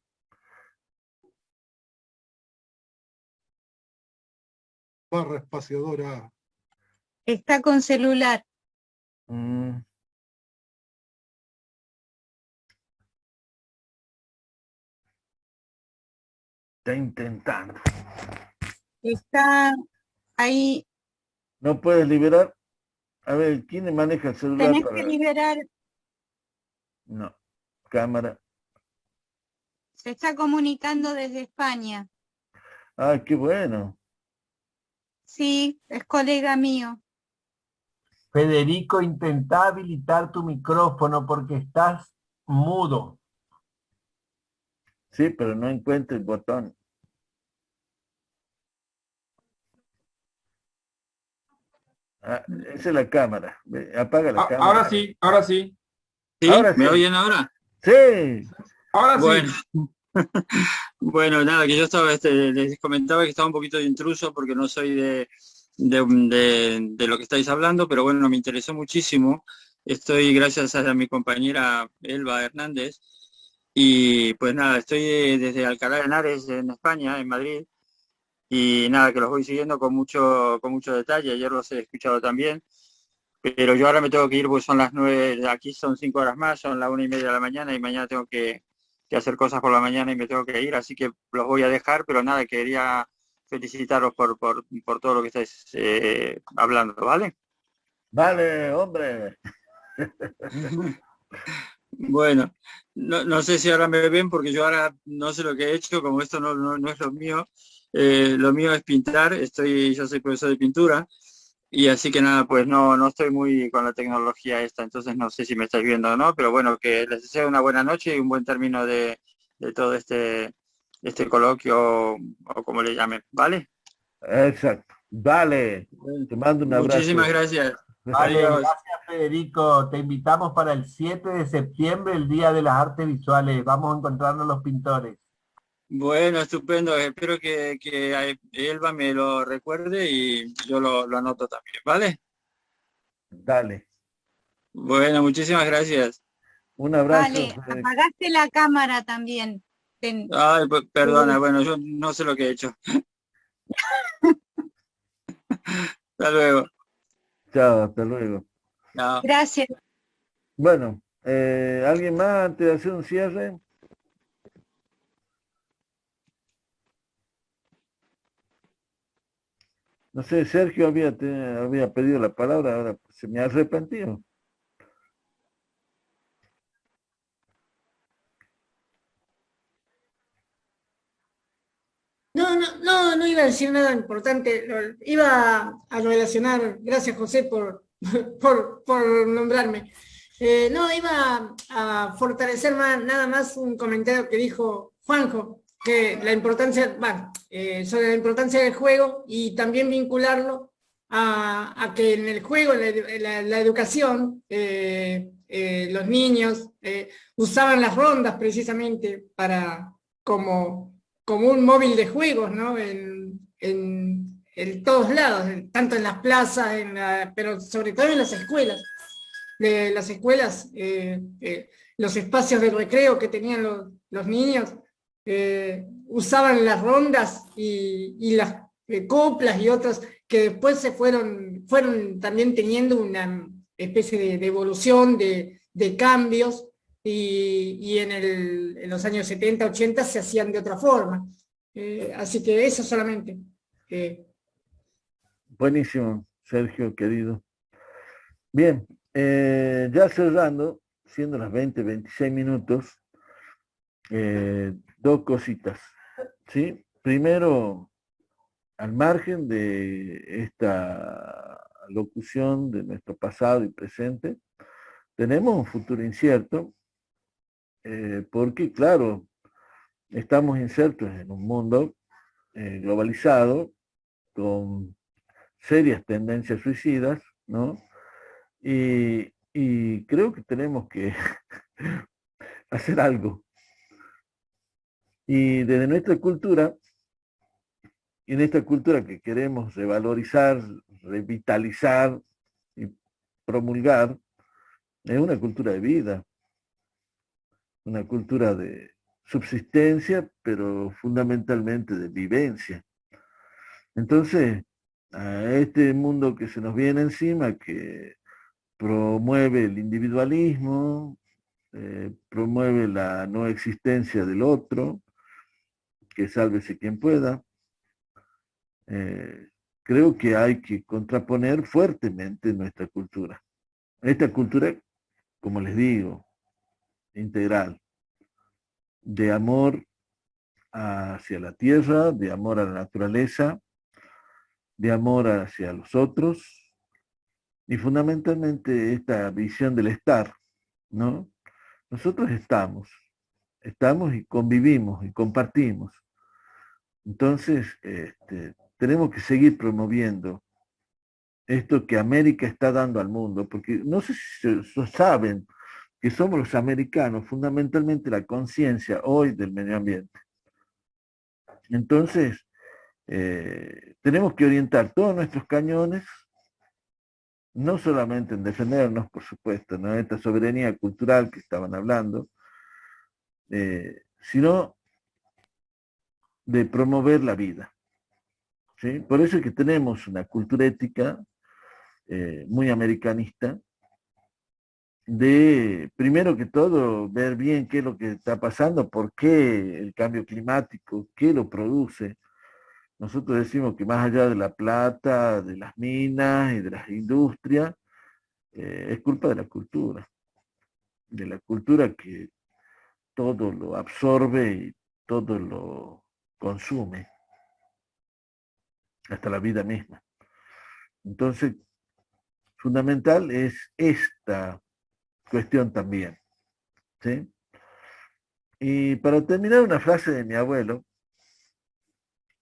Barra espaciadora. Está con celular. Está intentando. Está ahí. ¿No puedes liberar? A ver, ¿quién maneja el celular? Tenés que liberar. No, cámara. Se está comunicando desde España. Ah, qué bueno. Sí, es colega mío. Federico, intenta habilitar tu micrófono porque estás mudo. Sí, pero no encuentro el botón. Ah, esa es la cámara. Apaga la cámara. Ahora sí, ahora sí. ¿Sí? Ahora ¿Me sí. oyen ahora? Sí. Ahora Bueno. sí. Bueno, nada, que yo estaba, les comentaba que estaba un poquito de intruso porque no soy de lo que estáis hablando, pero bueno, me interesó muchísimo. Estoy gracias a mi compañera Elba Hernández y pues nada, estoy desde Alcalá de Henares en España, en Madrid, y nada, que los voy siguiendo con mucho detalle. Ayer los he escuchado también, pero yo ahora me tengo que ir porque son las 9, aquí son 5 horas más, son las 1:30 de la mañana y mañana tengo que hacer cosas por la mañana y me tengo que ir, así que los voy a dejar, pero nada, quería felicitaros por todo lo que estáis hablando, ¿vale? Vale, hombre. Bueno, no sé si ahora me ven porque yo ahora no sé lo que he hecho, como esto no es lo mío es pintar, yo soy profesor de pintura y así que nada, pues no estoy muy con la tecnología esta, entonces no sé si me estáis viendo o no, pero bueno, que les deseo una buena noche y un buen término de todo este coloquio o como le llamen, ¿vale? Exacto. Vale. Te mando un abrazo. Muchísimas gracias. Vale, Adiós. gracias Federico. Te invitamos para el 7 de septiembre, el Día de las Artes Visuales. Vamos a encontrarnos los pintores. Bueno, estupendo. Espero que Elba me lo recuerde y yo lo anoto también, ¿vale? Dale. Bueno, muchísimas gracias. Un abrazo. Vale, apagaste la cámara también. Ay, perdona, bueno, yo no sé lo que he hecho. Hasta luego. Chao, hasta luego. Chao. Gracias. Bueno, ¿alguien más antes de hacer un cierre? No sé, Sergio había pedido la palabra, ahora se me ha arrepentido. No iba a decir nada importante, iba a relacionar, gracias José por nombrarme. No, iba a fortalecer nada más un comentario que dijo Juanjo, que la importancia, sobre la importancia del juego y también vincularlo a que en el juego, la educación, los niños usaban las rondas precisamente como un móvil de juegos, ¿no? En todos lados, tanto en las plazas, pero sobre todo en las escuelas. Los espacios de recreo que tenían los niños, usaban las rondas y las coplas y otras que después fueron también teniendo una especie de evolución, de cambios, y en los años 70, 80 se hacían de otra forma. Así que eso solamente. Buenísimo, Sergio, querido. Bien, ya cerrando, siendo las 26 minutos, dos cositas, ¿sí? Primero, al margen de esta locución de nuestro pasado y presente, tenemos un futuro incierto, porque, claro, estamos insertos en un mundo globalizado, con serias tendencias suicidas, ¿no? Y creo que tenemos que hacer algo. Y desde nuestra cultura, y en esta cultura que queremos revalorizar, revitalizar y promulgar, es una cultura de vida, una cultura de subsistencia, pero fundamentalmente de vivencia. Entonces, a este mundo que se nos viene encima, que promueve el individualismo, promueve la no existencia del otro, que sálvese quien pueda. Creo que hay que contraponer fuertemente nuestra cultura. Esta cultura, como les digo, integral, de amor hacia la tierra, de amor a la naturaleza, de amor hacia los otros, y fundamentalmente esta visión del estar, ¿no? Nosotros estamos y convivimos y compartimos. Entonces, tenemos que seguir promoviendo esto que América está dando al mundo, porque no sé si saben que somos los americanos fundamentalmente la conciencia hoy del medio ambiente. Entonces, tenemos que orientar todos nuestros cañones, no solamente en defendernos, por supuesto, ¿no? Esta soberanía cultural que estaban hablando, sino de promover la vida, ¿sí? Por eso es que tenemos una cultura ética muy americanista, de, primero que todo, ver bien qué es lo que está pasando, por qué el cambio climático, qué lo produce. Nosotros decimos que más allá de la plata, de las minas y de las industrias, es culpa de la cultura que todo lo absorbe y todo lo consume, hasta la vida misma. Entonces, fundamental es esta cuestión también, ¿sí? Y para terminar, una frase de mi abuelo,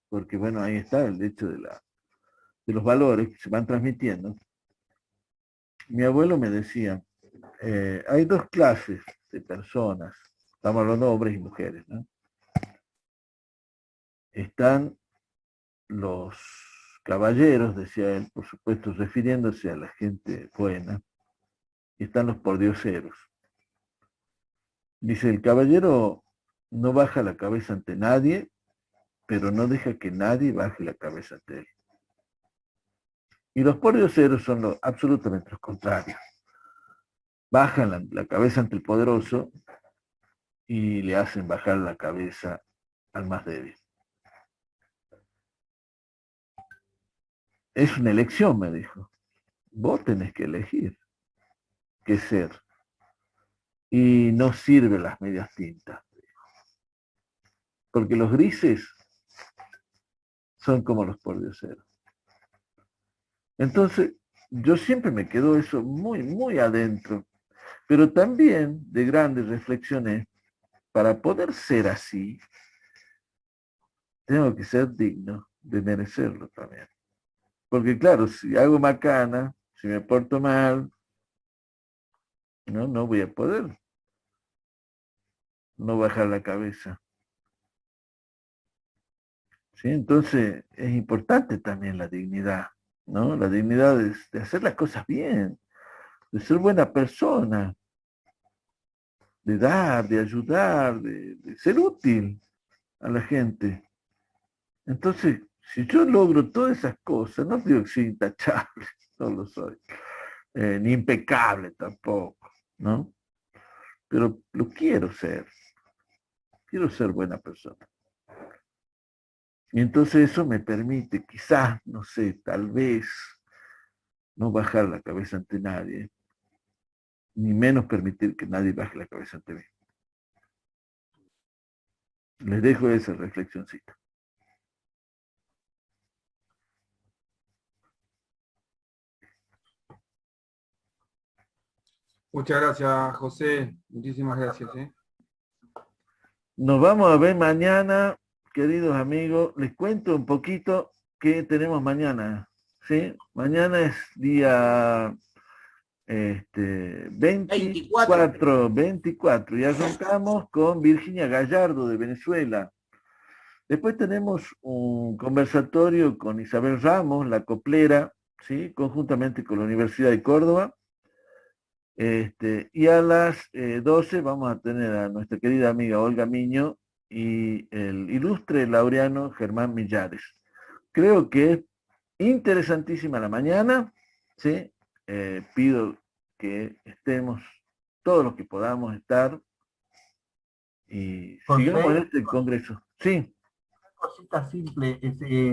porque bueno, ahí está el hecho de los valores que se van transmitiendo. Mi abuelo me decía, hay dos clases de personas, estamos hablando de hombres y mujeres, ¿no? Están los caballeros, decía él, por supuesto, refiriéndose a la gente buena, y están los pordioseros. Dice, el caballero no baja la cabeza ante nadie, pero no deja que nadie baje la cabeza ante él. Y los pordioseros son absolutamente los contrarios. Bajan la cabeza ante el poderoso y le hacen bajar la cabeza al más débil. Es una elección, me dijo. Vos tenés que elegir qué ser. Y no sirven las medias tintas. Porque los grises son como los pordioseros. Entonces, yo siempre me quedo eso muy, muy adentro. Pero también de grandes reflexiones, para poder ser así, tengo que ser digno de merecerlo también. Porque claro, si hago macana, si me porto mal, no voy a poder no bajar la cabeza. ¿Sí? Entonces es importante también la dignidad, ¿no? La dignidad de hacer las cosas bien, de ser buena persona, de dar, de ayudar, de ser útil a la gente. Entonces, si yo logro todas esas cosas, no digo que soy intachable, no lo soy, ni impecable tampoco, ¿no? Pero lo quiero ser buena persona. Y entonces eso me permite, quizás, no sé, tal vez, no bajar la cabeza ante nadie, ni menos permitir que nadie baje la cabeza ante mí. Les dejo esa reflexioncita. Muchas gracias, José. Muchísimas gracias. Nos vamos a ver mañana, queridos amigos. Les cuento un poquito qué tenemos mañana. ¿Sí? Mañana es día 24 y arrancamos con Virginia Gallardo de Venezuela. Después tenemos un conversatorio con Isabel Ramos, la coplera, ¿sí? Conjuntamente con la Universidad de Córdoba. Y a las 12 vamos a tener a nuestra querida amiga Olga Miño y el ilustre laureano Germán Millares. Creo que es interesantísima la mañana, ¿sí? Pido que estemos todos los que podamos estar y José, sigamos en este congreso. Sí. Cosita simple,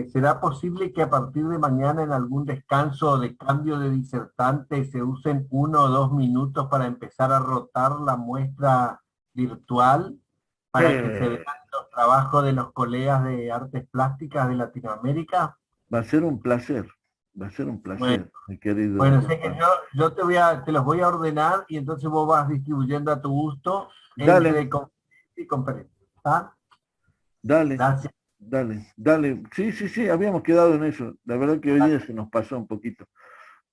¿será posible que a partir de mañana en algún descanso o de cambio de disertante se usen 1 o 2 minutos para empezar a rotar la muestra virtual para que se vean los trabajos de los colegas de artes plásticas de Latinoamérica? Va a ser un placer, Bueno, mi querido. bueno, sé que yo te los voy a ordenar y entonces vos vas distribuyendo a tu gusto Dale. entre conferencia y conferencia. ¿Está? Dale. Gracias. Dale. Sí, habíamos quedado en eso. La verdad que hoy día se nos pasó un poquito.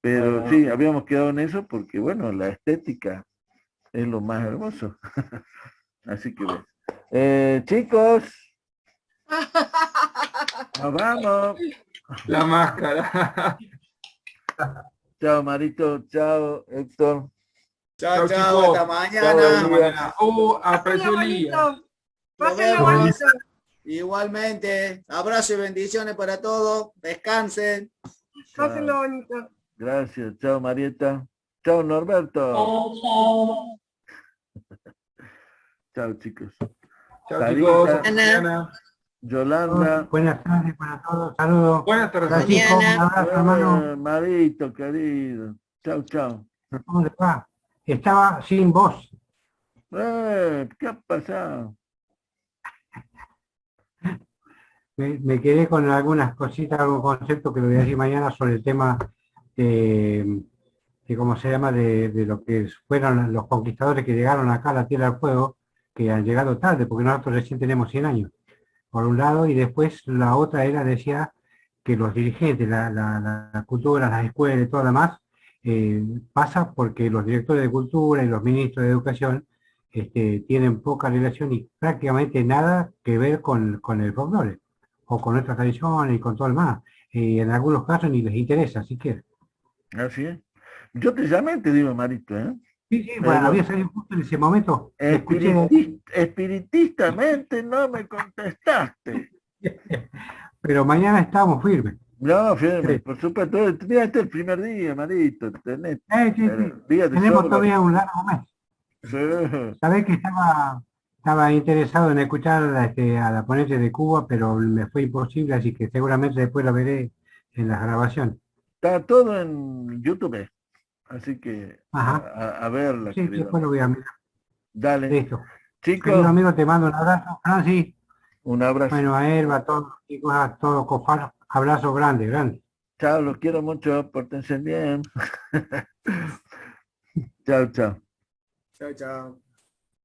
Pero sí, habíamos quedado en eso porque, bueno, la estética es lo más hermoso. Así que bueno. Chicos, nos vamos. La máscara. Chao, Marito. Chao, Héctor. Chao, chicos. hasta mañana. Aprecio el día. Pásenlo bonito. Igualmente, abrazo y bendiciones para todos. Descansen. Pásenlo bonito. Gracias. Chao, Marieta. Chao, Norberto. Chao. Chao, chicos. Chao, Sarita, chicos. Ana. Yolanda. Buenas tardes para todos. Saludos. Buenas tardes. Francisco, un abrazo, hermano. Marito, querido. Chao. ¿Cómo le va? Estaba sin voz. ¿Qué ha pasado? Me quedé con algunas cositas, algún concepto que lo voy a decir mañana sobre el tema de cómo se llama, de lo que fueron los conquistadores que llegaron acá a la Tierra del Fuego, que han llegado tarde, porque nosotros recién tenemos 100 años, por un lado, y después la otra era, decía, que los dirigentes, la cultura, las escuelas y todo lo demás, pasa porque los directores de cultura y los ministros de educación tienen poca relación y prácticamente nada que ver con el folclore, o con nuestras tradiciones y con todo el demás. En algunos casos ni les interesa siquiera. Así es. Yo te llamé, te digo, Marito, ¿eh? Sí, bueno, había salido justo en ese momento. Espiritistamente no me contestaste. Pero mañana estamos firmes. No, firme, Sí. por supuesto. Mira, este es el primer día, Marito. Tenés, Sí. día de Tenemos sobra. todavía un largo mes. Sí. Sabés que estaba interesado en escuchar a la ponente de Cuba, pero me fue imposible, así que seguramente después lo veré en las grabaciones. Está todo en YouTube. Así que a verla, Sí, querido. después lo voy a mirar. Dale. Listo. Chicos. Querido amigo, te mando un abrazo. Francis. Un abrazo. Bueno, a Elba, a todos los chicos, a todo Cofar, abrazo grande. Chao, los quiero mucho, pórtense bien. Chao. Chao.